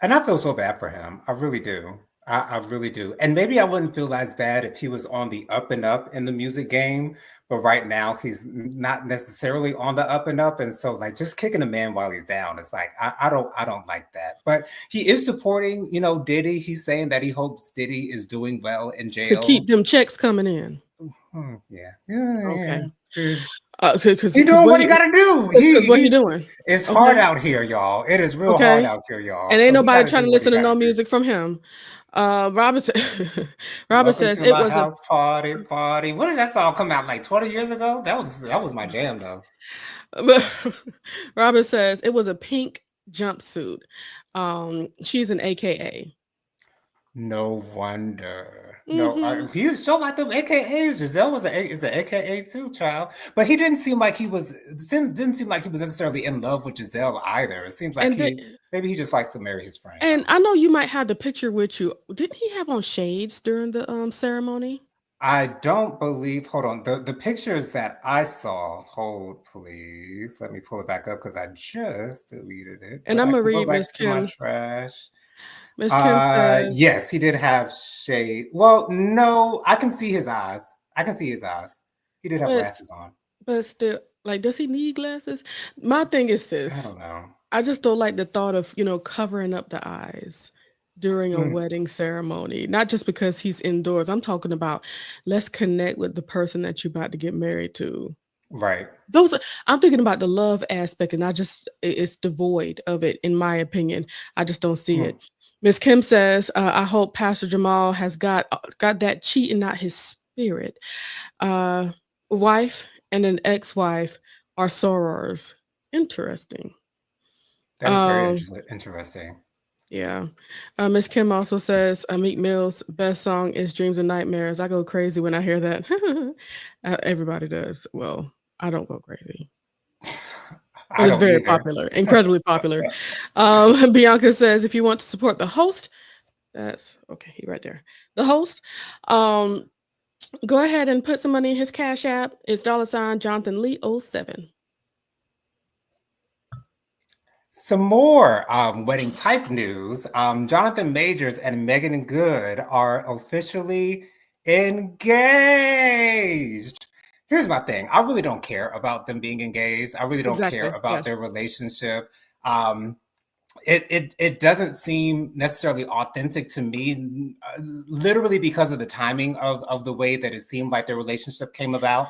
And I feel so bad for him. I really do. I really do. And maybe I wouldn't feel as bad if he was on the up and up in the music game. But right now, he's not necessarily on the up and up. And so, like, just kicking a man while he's down, it's like I don't like that. But he is supporting, Diddy. He's saying that he hopes Diddy is doing well in To jail. keep them checks coming in. Yeah, yeah, Okay. yeah. Because He because doing what what he he got to do. 'cause what he doing? It's hard Okay, out here, y'all. It is real hard okay, out here, y'all. and ain't So he got nobody to trying do to what he listen to got to no do. music from him. Robert sa Robert Welcome says to it my was a house party, party. When did that song come out? Like 20 years ago? That was my jam though. Robert says it was a pink jumpsuit. She's an AKA. No wonder. No, Mhm. he so like them AKAs. Giselle is an AKA too, child. But he didn't seem like he was necessarily in love with Giselle either. It seems like And the maybe he just likes to marry his friends. I and don't I know. know you might have the picture with you. Didn't he have on shades during the, ceremony? I don't believe. Hold on. The pictures that I saw. Hold, please. Let me pull it back up because I just deleted it. And But I Imma can go read back to my trash. Miss Kim says, Yes, he did have shade. Well, no, I can see his eyes. I can see his eyes. He did have but glasses on. but still, like, does he need glasses? My thing is I this, don't know. I just don't like the thought of, covering up the eyes during a Mm, wedding ceremony, not just because he's indoors. I'm talking about let's connect with the person that you're about to get married to. right. Those are I'm thinking about the love aspect, and I just it's devoid of it, in my opinion. I just don't see Mm, it. Miss Kim says, "I hope Pastor Jamal has got that cheating out his spirit. Uh, Wife and an ex-wife are sorors. Interesting. that is very Um, interesting. Yeah. Miss Kim also says, Meek Mill's best song is Dreams and Nightmares. I go crazy when I hear that. Everybody does. Well, I don't go crazy, but I it's don't very either. popular, incredibly popular. Bianca says, if you want to support the host, that's okay. He right there. The host. Um, Go ahead and put some money in his cash app. It's $ Jonathan Lee 07. Some more wedding type news. Jonathan Majors and Megan Good are officially engaged. Here's my thing. I really don't care about them being engaged. I really don't care Exactly. about Yes. their relationship. Um, it doesn't seem necessarily authentic to me, literally because of the timing of the way that it seemed like their relationship came about.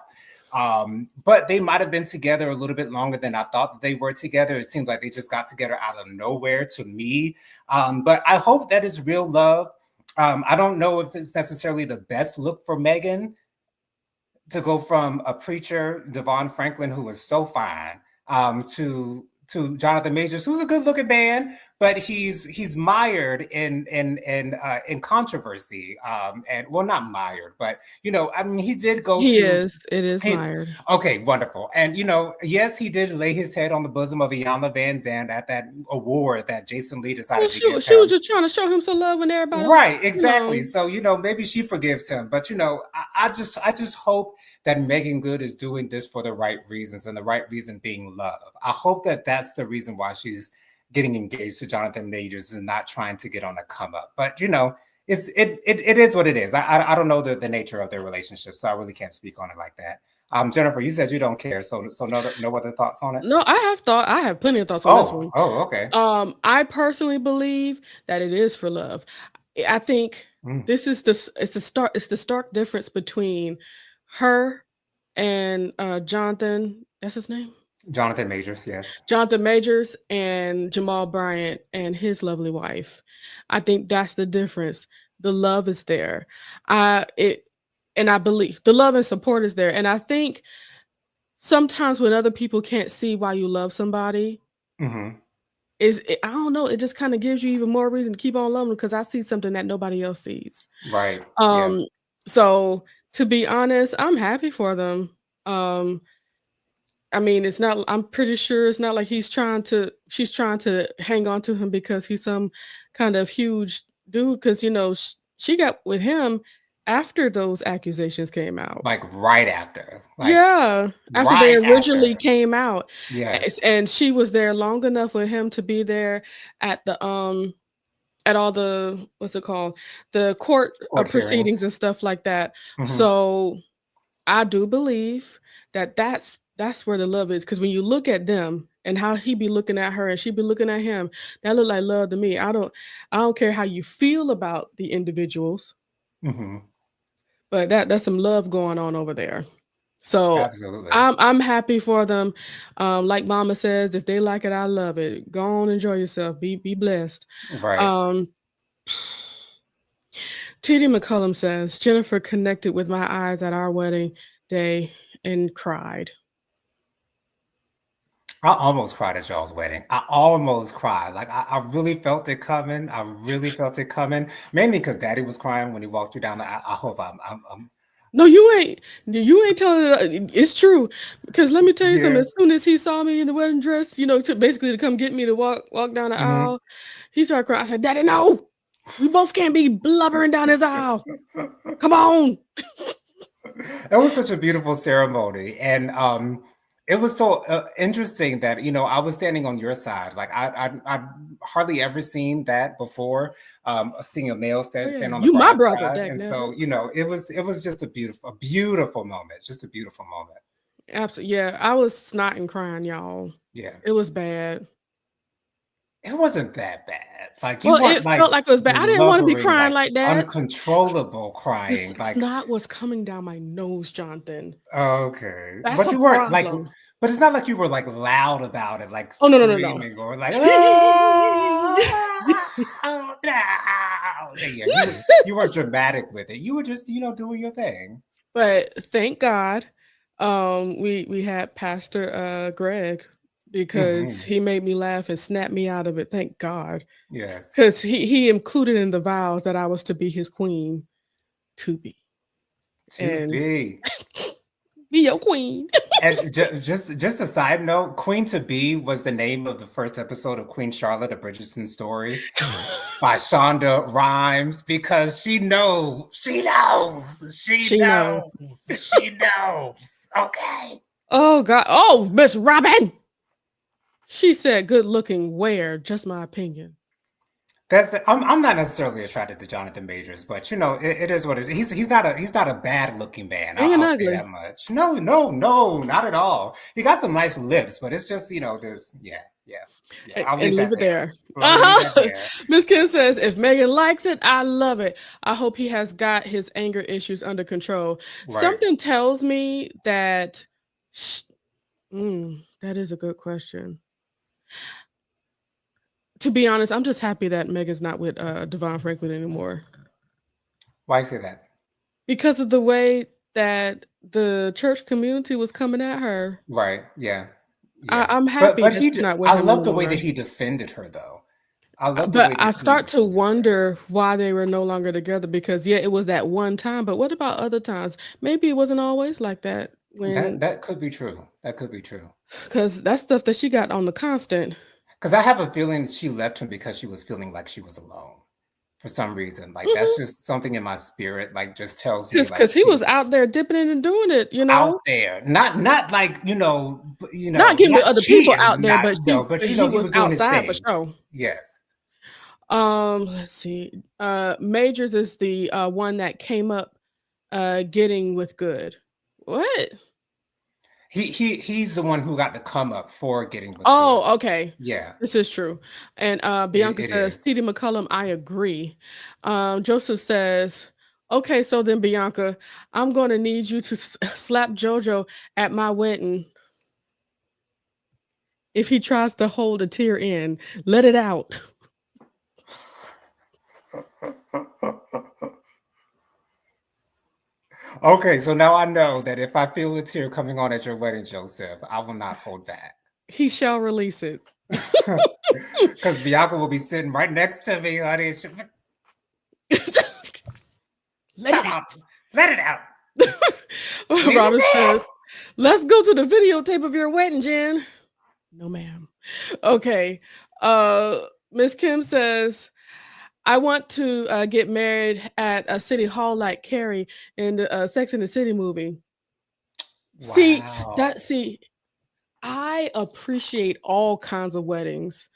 But they might have been together a little bit longer than I thought that they were together. It seems like they just got together out of nowhere to me. But I hope that it's real love. I don't know if it's necessarily the best look for Megan to go from a preacher, Devon Franklin, who was so fine, to Jonathan Majors, who's a good-looking man, but he's mired in controversy, and well, not mired, but I mean, he did go He to. is. It is mired. Okay, wonderful. And yes, he did lay his head on the bosom of Iyanla Van Zandt at that award that Jason Lee Well, decided to give she was him. just trying to show him some love when everybody was, Right, exactly. So maybe she forgives him, but I just hope that Megan Good is doing this for the right reasons, and the right reason being love. I hope that that's the reason why she's getting engaged to Jonathan Majors and not trying to get on a come up. But it is what it is. I don't know the nature of their relationship, so I really can't speak on it like that. Jennifer, you said you don't care, so no other thoughts on it. No, I have plenty of thoughts on this one. Oh, okay. I personally believe that it is for love. I think Mm. it's the stark difference between her and Jonathan, that's his name? Jonathan Majors, yes. Jonathan Majors and Jamal Bryant and his lovely wife. I think that's the difference. The love is there. And I believe the love and support is there. And I think sometimes when other people can't see why you love somebody, Hmm. I don't know, it just kind of gives you even more reason to keep on loving because I see something that nobody else sees. Right. Yeah. Um, so to be honest, I'm happy for them. Um, I mean, I'm pretty sure it's not like she's trying to hang on to him because he's some kind of huge dude. Cause she got with him after those accusations came out. Like right after. Like Yeah, after they right originally after. came out. Yes. And she was there long enough for him to be there at at all the what's it called? The court Court proceedings hearings. and stuff like that. Hmm. So I do believe that that's where the love is. Because when you look at them and how he be looking at her and she be looking at him, that look like love to me. I don't care how you feel about the individuals, Hmm. but that's some love going on over there. So Absolutely. I'm happy for them. Like Mama says, if they like it, I love it. Go on, enjoy yourself. Be blessed. Right. Um, TD McCullum says Jennifer connected with my eyes at our wedding day and cried. I almost cried at y'all's wedding. I almost cried. Like I really felt it coming. I really felt it coming. Mainly because Daddy was crying when he walked you down the aisle. I hope I'm No, you ain't telling it. It's true because let me tell you something. yeah. As soon as he saw me in the wedding dress, basically to come get me to walk down the Hmm. aisle, he started crying. I said, "Daddy, no, we both can't be blubbering down this aisle. Come on." It was such a beautiful ceremony, and it was so interesting that I was standing on your side. Like I hardly ever seen that before. Seeing a male Oh yeah, stand on the you my bride's brother, side, dag and so nabbit. it was just a beautiful moment, just a beautiful moment. Absolutely, yeah. I was snotting crying, y'all. Yeah, It was bad. it wasn't that bad. Like you Well, weren't it felt like like it was bad. I didn't want to be blubbering, crying like like that. uncontrollable The crying. Like snot was coming down my nose, Jonathan. okay, That's but a you weren't like, problem. but it's not like you were like loud about it, like Oh no, no, no, no. screaming or like, oh, oh no. Yeah, you weren't dramatic with it. You were just, doing your thing. But thank God, we had Pastor Greg because he made me laugh and snapped me out of it. Thank God. Yes. Because he included in the vows that I was to be his queen, to be. To And be. be your queen. And just a side note, Queen to Be was the name of the first episode of Queen Charlotte, a Bridgerton story by Shonda Rhimes, because she knows. She knows. Okay. Oh God. Oh, Miss Robin. She said good looking where? Just my opinion. I'm not necessarily attracted to Jonathan Majors, but it is what it is. He's not a bad looking man. Ain't I'll say ugly. that much. No, not at all. He got some nice lips, but it's just this. Yeah. I'll And leave it there. there. Miss Kim says, if Megan likes it, I love it. I hope he has got his anger issues under control. Right. Something tells me that that is a good question. To be honest, I'm just happy that Megan's not with Devon Franklin anymore. Why say that? Because of the way that the church community was coming at her. Right. Yeah. I'm happy that she's not with him I love the anymore. way that he defended her, though. I start to wonder why they were no longer together, because it was that one time, but what about other times? Maybe it wasn't always like that. That could be true. That could be true. Because that's stuff that she got on the constant. Because I have a feeling she left him because she was feeling like she was alone for some reason. Like that's just something in my spirit. Like just tells me because he was out there dipping in and doing it. Out there, not like not getting with other people out there, but he was outside for sure. Yes. Let's see. Majors is the one that came up getting with Good. What? He's the one who got the come up for getting with Good. Good. Okay. Yeah. This is true. And Bianca says, C.D. McCullum, I agree. Joseph says, okay, so then Bianca, I'm going to need you to slap JoJo at my wedding. If he tries to hold a tear in, let it out. Okay, so now I know that if I feel a tear coming on at your wedding, Joseph, I will not hold back. He shall release it. Because Bianca will be sitting right next to me, honey. Let it out. Let it out. Robin says, let's go to the videotape of your wedding, Jen. No, ma'am. Okay. Miss Kim says, I want to get married at a city hall like Carrie in the Sex and the City movie. Wow. See, I appreciate all kinds of weddings.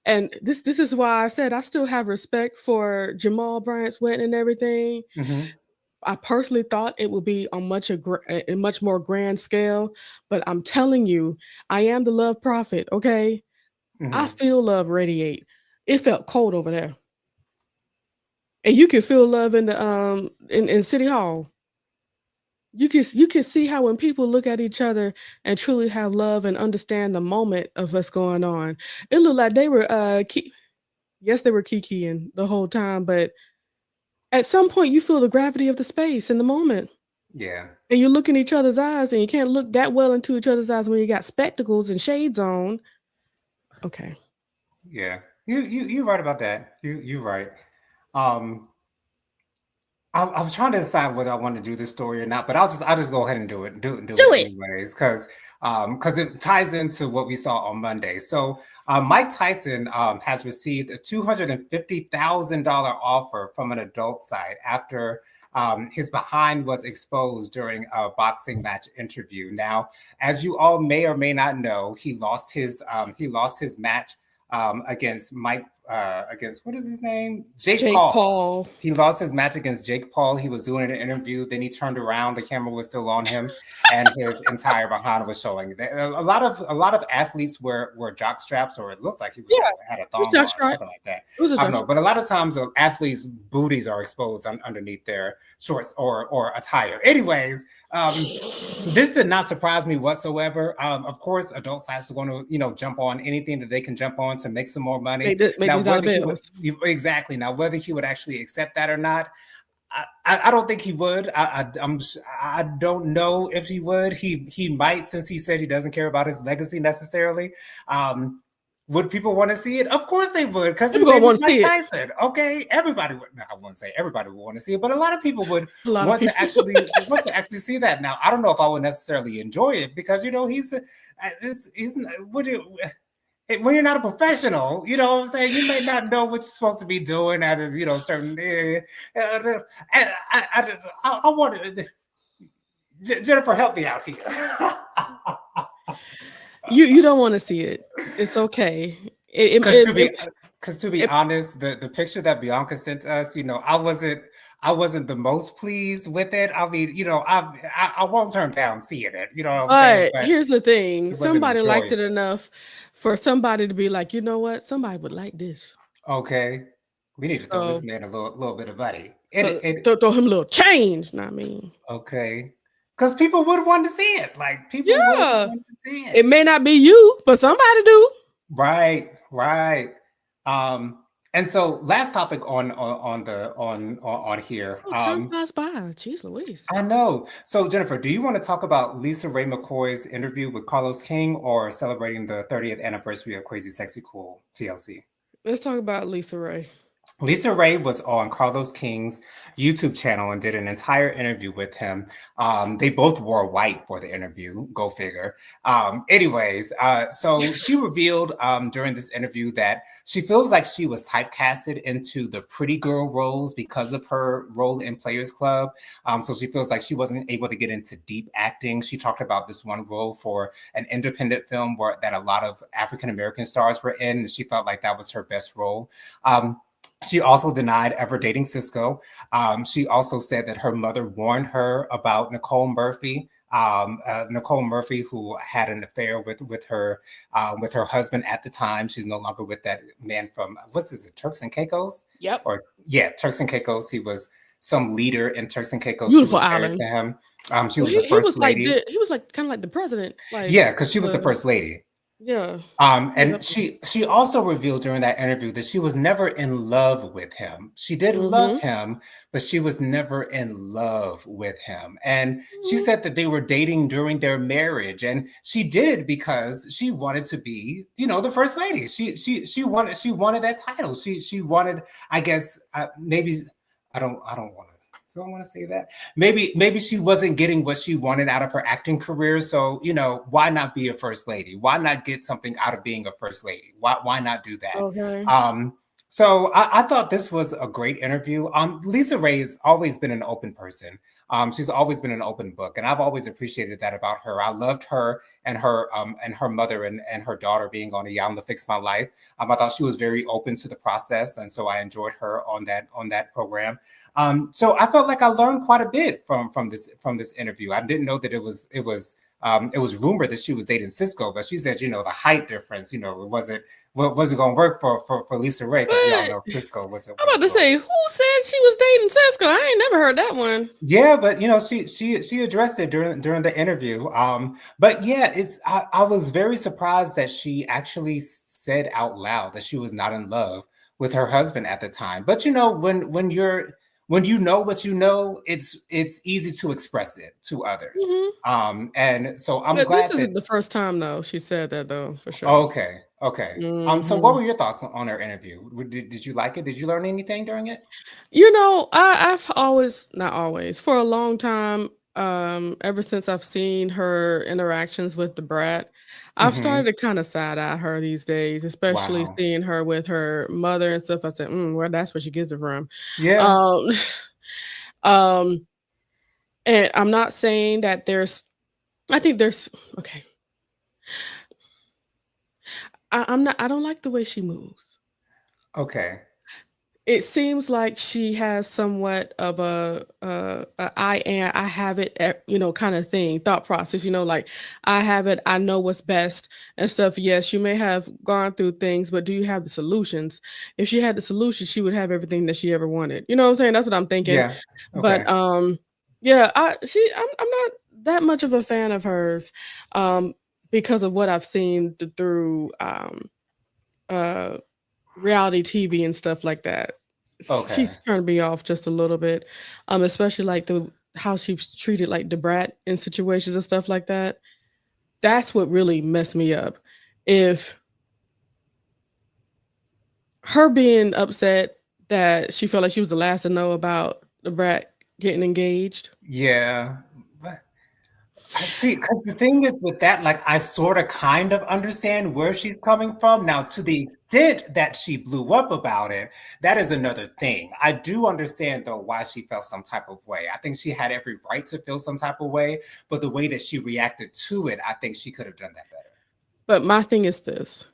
And this is why I said I still have respect for Jamal Bryant's wedding and everything. Mm-hmm. I personally thought it would be on a much more grand scale, but I'm telling you, I am the love prophet, okay? Mm-hmm. I feel love radiate. It felt cold over there. And you can feel love in the in City Hall. You can see how when people look at each other and truly have love and understand the moment of what's going on, it looked like they were yes, they were kikiing the whole time, but at some point you feel the gravity of the space in the moment. Yeah. And you look in each other's eyes, and you can't look that well into each other's eyes when you got spectacles and shades on. Okay. Yeah. You're right about that. You're right. I was trying to decide whether I want to do this story or not, but I'll just go ahead and do it. Do it anyways, because it ties into what we saw on Monday. So Mike Tyson has received a $250,000 offer from an adult site after his behind was exposed during a boxing match interview. Now, as you all may or may not know, he lost his match against against what is his name? Jake Paul. He lost his match against Jake Paul. He was doing an interview. Then he turned around. The camera was still on him, and his entire behind was showing. A lot of athletes wear jock straps, or it looks like he had a thong on, something like that. I don't know, but a lot of times athletes' booties are exposed underneath their shorts or attire. Anyways. This did not surprise me whatsoever. Of course, adult sites are going to, jump on anything that they can jump on to make some more money. Exactly. Now, whether he would actually accept that or not, I don't think he would. I don't know if he would. He might, since he said he doesn't care about his legacy necessarily. Um, would people want to see it? Of course they would, because People his gonna name want is to Mike see it. Tyson. Okay, everybody would. No, I wouldn't say everybody would want to see it, but a lot of people would A lot of want to people. actually see that. Now, I don't know if I would necessarily enjoy it because he's would you when you're not a professional, you know what I'm saying? You may not know what you're supposed to be doing at a, certain. I want to, Jennifer, help me out here. You don't want to see it. It's okay. Because to be it honest, the picture that Bianca sent us, I wasn't the most pleased with it. I mean, I won't turn down seeing it. You know what I'm saying? But But here's the thing, it wasn't somebody liked it enjoyable. enough for somebody to be like, "You know what? Somebody would like this." Okay, we need to throw this So man a little bit of money. so throw him a little change, know what I mean? Okay. Because people would want to see it. Like people would Yeah. want to see it. It may not be you, but somebody do. Right, right. And so last topic on here. Oh, time flies by. Jeez Louise. I know. So Jennifer, do you want to talk about Lisa Ray McCoy's interview with Carlos King or celebrating the 30th anniversary of Crazy Sexy Cool TLC? Let's talk about Lisa Ray. Lisa Ray was on Carlos King's YouTube channel and did an entire interview with him. They both wore white for the interview, go figure. So she revealed during this interview that she feels like she was typecasted into the pretty girl roles because of her role in Players Club. So she feels like she wasn't able to get into deep acting. She talked about this one role for an independent film that a lot of African-American stars were in, and she felt like that was her best role. She also denied ever dating Cisco. She also said that her mother warned her about Nicole Murphy. Nicole Murphy, who had an affair with her husband at the time. She's no longer with that man from Turks and Caicos? Yep. Or yeah, Turks and Caicos. He was some leader in Turks and Caicos. Beautiful She was married island. to him. She Well, was the first lady. he was like kind of like the president. Like Yeah, because she was the first lady. Yeah. And she also revealed during that interview that she was never in love with him. She did love him, but she was never in love with him. And she said that they were dating during their marriage, and she did it because she wanted to be, the first lady. She wanted that title. She wanted, I guess, maybe I don't want to. Do I want to say that? Maybe she wasn't getting what she wanted out of her acting career. So, why not be a first lady? Why not get something out of being a first lady? Why not do that? Okay. So I thought this was a great interview. Lisa Ray has always been an open person. She's always been an open book, and I've always appreciated that about her. I loved her and her mother and her daughter being on the Young to Fix My Life. I thought she was very open to the process, and so I enjoyed her on that program. So I felt like I learned quite a bit from this interview. I didn't know that it was rumored that she was dating Cisco, but she said, the height difference, it wasn't going to work for Lisa Ray, because we all know Cisco wasn't. I'm about to say, who said she was dating Cisco? I ain't never heard that one. Yeah, but she addressed it during the interview. But yeah, I was very surprised that she actually said out loud that she was not in love with her husband at the time. But when you know what you know, it's easy to express it to others. And so I'm glad this isn't the first time though she said that, though, for sure. Okay. So what were your thoughts on her interview? Did you like it? Did you learn anything during it? I've always, not always, for a long time, ever since I've seen her interactions with the brat, I've started to kind of side eye her these days, especially Wow. seeing her with her mother and stuff. I said, well, that's where she gets it from. Yeah. And I'm not saying that I think there's okay. I don't like the way she moves. Okay. It seems like she has somewhat of a I have it, kind of thing, thought process. Like, I have it, I know what's best and stuff. Yes, you may have gone through things, but do you have the solutions? If she had the solutions, she would have everything that she ever wanted. You know what I'm saying? That's what I'm thinking. Yeah. But Okay. yeah, I'm not that much of a fan of hers, because of what I've seen through uh reality TV and stuff like that. Okay. She's turned me off just a little bit, especially like the how she's treated like the brat in situations and stuff like that. That's what really messed me up. If her being upset that she felt like she was the last to know about the brat getting engaged. Yeah. But I see, because the thing is with that, like, I sort of kind of understand where she's coming from. Now, to the extent that she blew up about it, that is another thing. I do understand, though, why she felt some type of way. I think she had every right to feel some type of way, but the way that she reacted to it, I think she could have done that better. But my thing is this: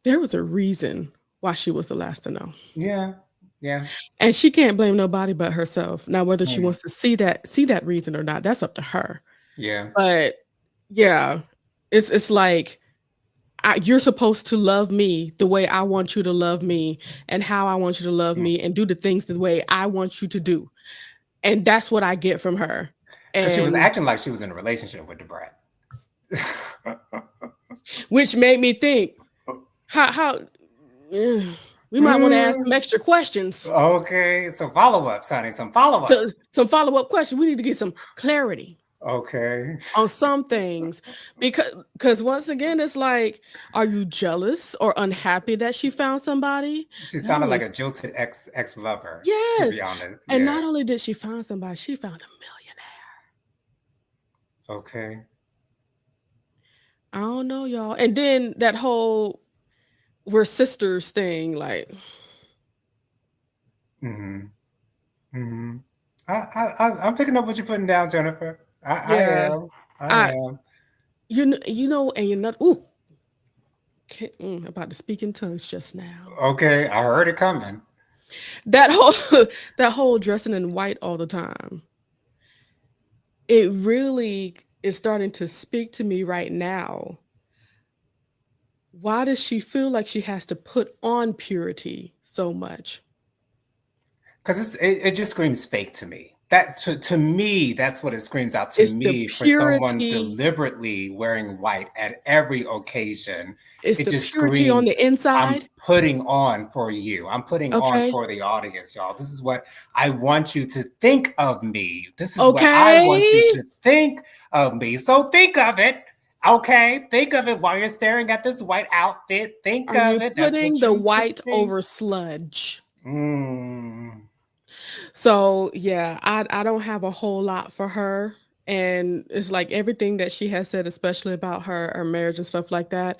there was a reason why she was the last to know. Yeah. Yeah. And she can't blame nobody but herself. Now, whether she Mm, wants to see that reason or not, that's up to her. yeah. But yeah, it's like you're supposed to love me the way I want you to love me, and how I want you to love me, and do the things the way I want you to do. And that's what I get from her. Because she was And acting like she was in a relationship with the brat. which made me think, how eh, we might want to ask some Mm, extra questions. okay. So follow-ups, honey. Some follow-ups. So some follow-up questions. We need to get some clarity Okay. on some things, because once again it's like, are you jealous or unhappy that she found somebody? She Not sounded like only a jilted ex-lover, to be yes, honest. and Yeah. not only did she find somebody, she found a millionaire. Okay. I don't know, y'all. And then that whole we're sisters thing, like Mm-hmm. Mm-hmm. I'm picking up what you're putting down, Jennifer. I yeah, am. I I am. you know, and you're not ooh, about to speak in tongues just now. Okay, I heard it coming. That whole that whole dressing in white all the time. It really is starting to speak to me right now. Why does she feel like she has to put on purity so much? Because it just screams fake to me. That to me, that's what it screams out to It's the me for someone purity. deliberately wearing white at every occasion. It's It the just purity on screams, the I'm inside. putting on for you. I'm putting on Okay. for the audience, y'all. This is what I want you to think of me. This is what I want you Okay. to think of me. So think of it. Okay, think of it while you're staring at this white outfit. Think Are of you it. That's putting what the you should white think. over sludge? Mm, So yeah, I don't have a whole lot for her. And it's like everything that she has said, especially about her marriage and stuff like that,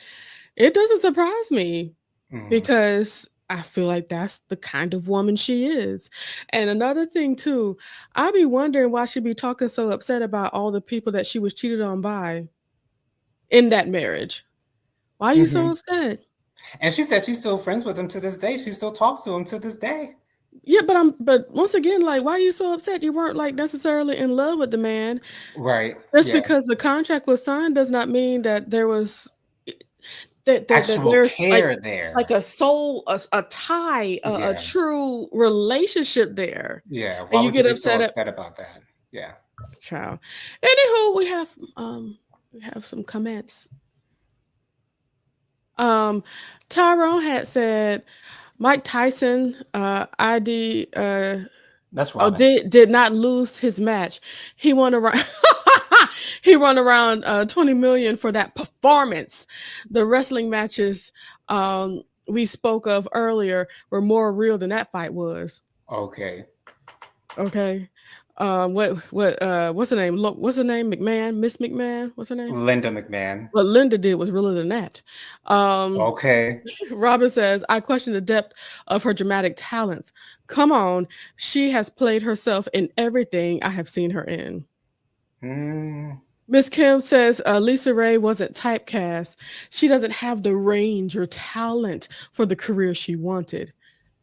it doesn't surprise me mm. because I feel like that's the kind of woman she is. And another thing too, I be wondering why she be talking so upset about all the people that she was cheated on by in that marriage. Why are you so Mhm. upset? And she said she's still friends with him to this day. She still talks to him to this day. Yeah, but once again, like, why are you so upset? You weren't like necessarily in love with the man. Right. Just Yeah. because the contract was signed does not mean that there was that Actual there's care like there. a soul, a tie, a Yeah. true relationship there. Yeah. Why And you would you get be so upset at upset about that? Yeah. child. Anywho, we have some comments. Um Tyrone had said Mike Tyson ID That's oh, Robin. did not lose his match. He won around he won around 20 million for that performance. The wrestling matches we spoke of earlier were more real than that fight was. Okay. Okay. What's her name? What's her name? McMahon, Miss McMahon. What's her name? Linda McMahon. What Linda did was realer than that. Um, Okay. Robin says, I question the depth of her dramatic talents. Come on, she has played herself in everything I have seen her in. Mm, Miss Kim says Lisa Ray wasn't typecast. She doesn't have the range or talent for the career she wanted.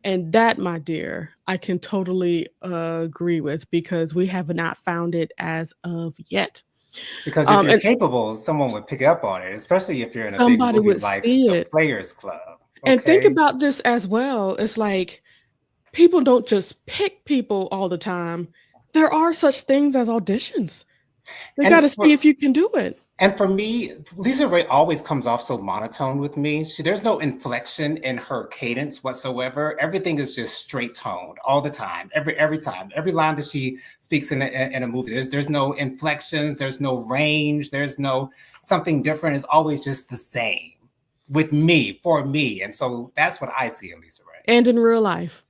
And that, my dear, I can totally agree with because we have not found it as of yet. because if you're And capable, someone would pick up on it, especially if you're in a big somebody movie would like see The it. Players Club. And think Okay. about this as well. It's like people don't just pick people all the time. There are such things as auditions. They got And to see if you can do it. And for me, Lisa Ray always comes off so monotone with me. There's no inflection in her cadence whatsoever. Everything is just straight toned all the time. Every time, every line that she speaks in a movie, there's no inflections, there's no range, there's no something different. It's always just the same with me, for me. And so that's what I see in Lisa Ray. And in real life.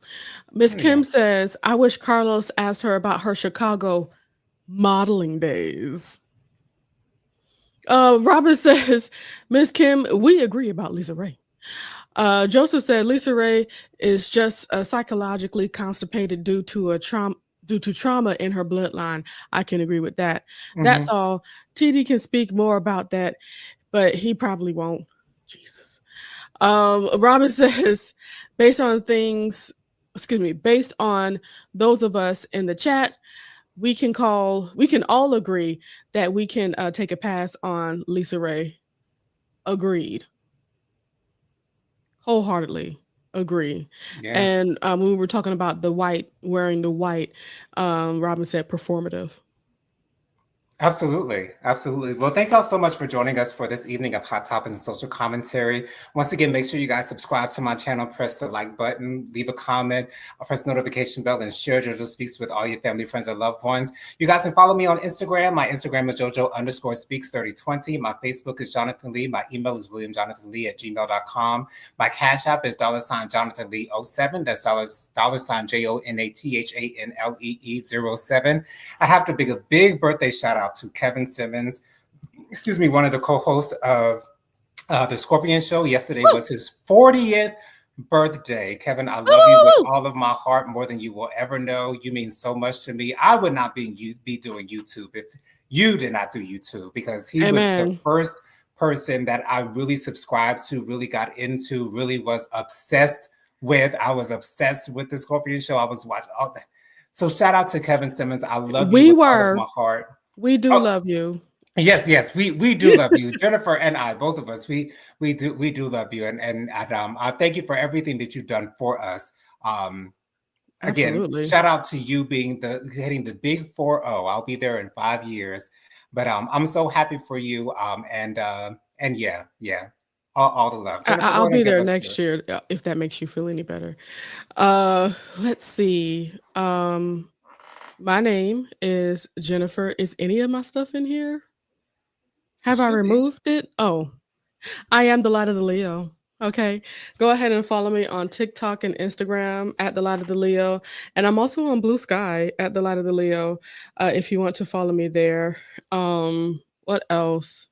Miss Oh, yeah. Kim says, I wish Carlos asked her about her Chicago modeling days. Robin says, Miss Kim, we agree about Lisa Ray. Joseph said Lisa Ray is just psychologically constipated due to trauma in her bloodline. I can agree with that. That's Mhm. all. TD can speak more about that, but he probably won't. Jesus. Robin says, based on things, excuse me, based on those of us in the chat, we can all agree that we can take a pass on Lisa Ray. Agreed. Wholeheartedly agree. Yeah. And when we were talking about the white, wearing the white, Robin said performative. Absolutely. Absolutely. Well, thank y'all so much for joining us for this evening of Hot Topics and Social Commentary. Once again, make sure you guys subscribe to my channel, press the like button, leave a comment, press the notification bell, and share JoJo Speaks with all your family, friends, and loved ones. You guys can follow me on Instagram. My Instagram is JoJo_Speaks3020. My Facebook is Jonathan Lee. My email is WilliamJonathanLee@gmail.com. My Cash App is $JonathanLee07. That's $ JoNathanLee07. I have to give a big birthday shout out to Kevin Simmons, one of the co-hosts of the Scorpion Show. Yesterday Woo! was his 40th birthday. Kevin, I love you with all of my heart, more than you will ever know. You mean so much to me. I would not be doing YouTube if you did not do YouTube, because he was the Amen. first person that I really subscribed to, really got into, really was obsessed with. I was obsessed with the Scorpion Show. I was watching all that. So shout out to Kevin Simmons. I love you We with all of my were. heart. We do Oh, love you. yes, we do love you, Jennifer and I, both of us. We do love you, and I thank you for everything that you've done for us. Again, Absolutely. shout out to you being hitting the big 4-0. I'll be there in 5 years, but I'm so happy for you. And yeah, all the love. Jennifer, go I'll ahead and be give there us next the. year if that makes you feel any better. Let's see. My name is Jennifer. Is any of my stuff in here? It Have I should be. removed it? Oh, I am the light of the Leo. Okay. Go ahead and follow me on TikTok and Instagram at the light of the Leo. And I'm also on Blue Sky at the light of the Leo. If you want to follow me there. What else?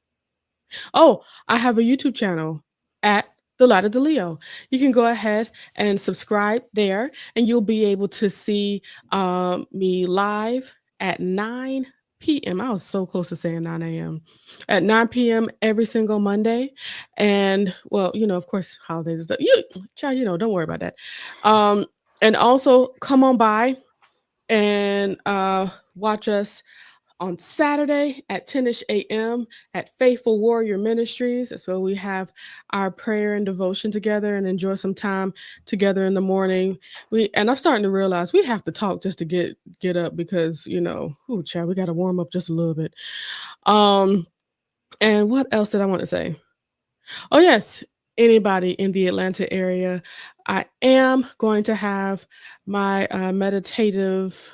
Oh, I have a YouTube channel at the light of the Leo. You can go ahead and subscribe there, and you'll be able to see me live at 9 p.m. I was so close to saying 9 a.m. At 9 p.m. every single Monday. And well, of course, holidays and stuff. Child, don't worry about that. Um, and also come on by and watch us on Saturday at 10ish a.m. at Faithful Warrior Ministries. That's where we have our prayer and devotion together and enjoy some time together in the morning. I'm starting to realize we have to talk just to get up because, child, we got to warm up just a little bit. And what else did I want to say? Oh yes, anybody in the Atlanta area, I am going to have my meditative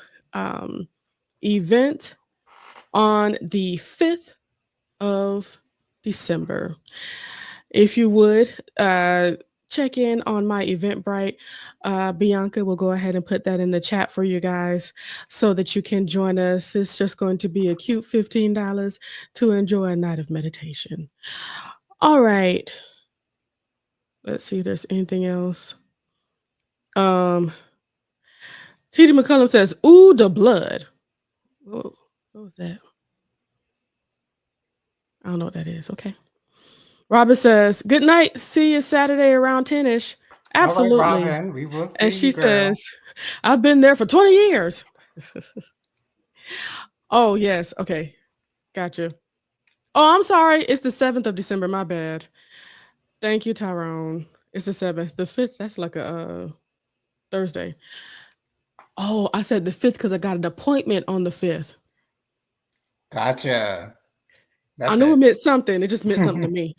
event on the 5th of December. If you would check in on my Eventbrite, Bianca will go ahead and put that in the chat for you guys so that you can join us. It's just going to be a cute $15 to enjoy a night of meditation. All right. Let's see if there's anything else. T.D. McCullum says, ooh, the blood. Whoa, what was that? I don't know what that is. Okay. Robin says, good night. See you Saturday around 10ish. All right, Absolutely. Robin, we will And see she you, girl. says, I've been there for 20 years. Oh, yes. Okay. Gotcha. Oh, I'm sorry. It's the 7th of December. My bad. Thank you, Tyrone. It's the 7th. The 5th, that's like a Thursday. Oh, I said the 5th because I got an appointment on the 5th. Gotcha. I That's knew it it. meant something. It just meant something to me.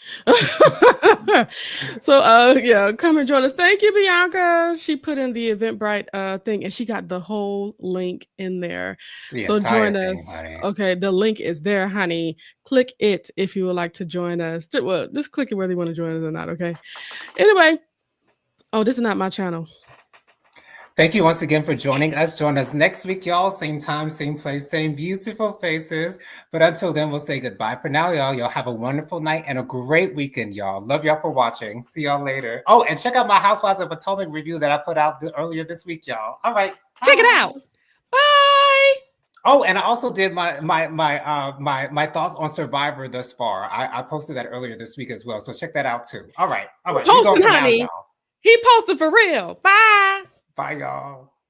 So yeah, come and join us. Thank you, Bianca. She put in the Eventbrite thing and she got the whole link in there. The So entire join thing, us. honey. Okay, the link is there, honey. Click it if you would like to join us. Well, just click it whether you want to join us or not, okay? Anyway, oh, this is not my channel. Thank you once again for joining us. Join us next week, y'all. Same time, same place, same beautiful faces. But until then, we'll say goodbye for now, y'all. Y'all have a wonderful night and a great weekend, y'all. Love y'all for watching. See y'all later. Oh, and check out my Housewives of Potomac review that I put out earlier this week, y'all. All right. Check it out. Bye. Oh, and I also did my thoughts on Survivor thus far. I posted that earlier this week as well. So check that out too. All right. We go Posting, for now, honey. y'all. He posted for real. Bye. Bye, y'all.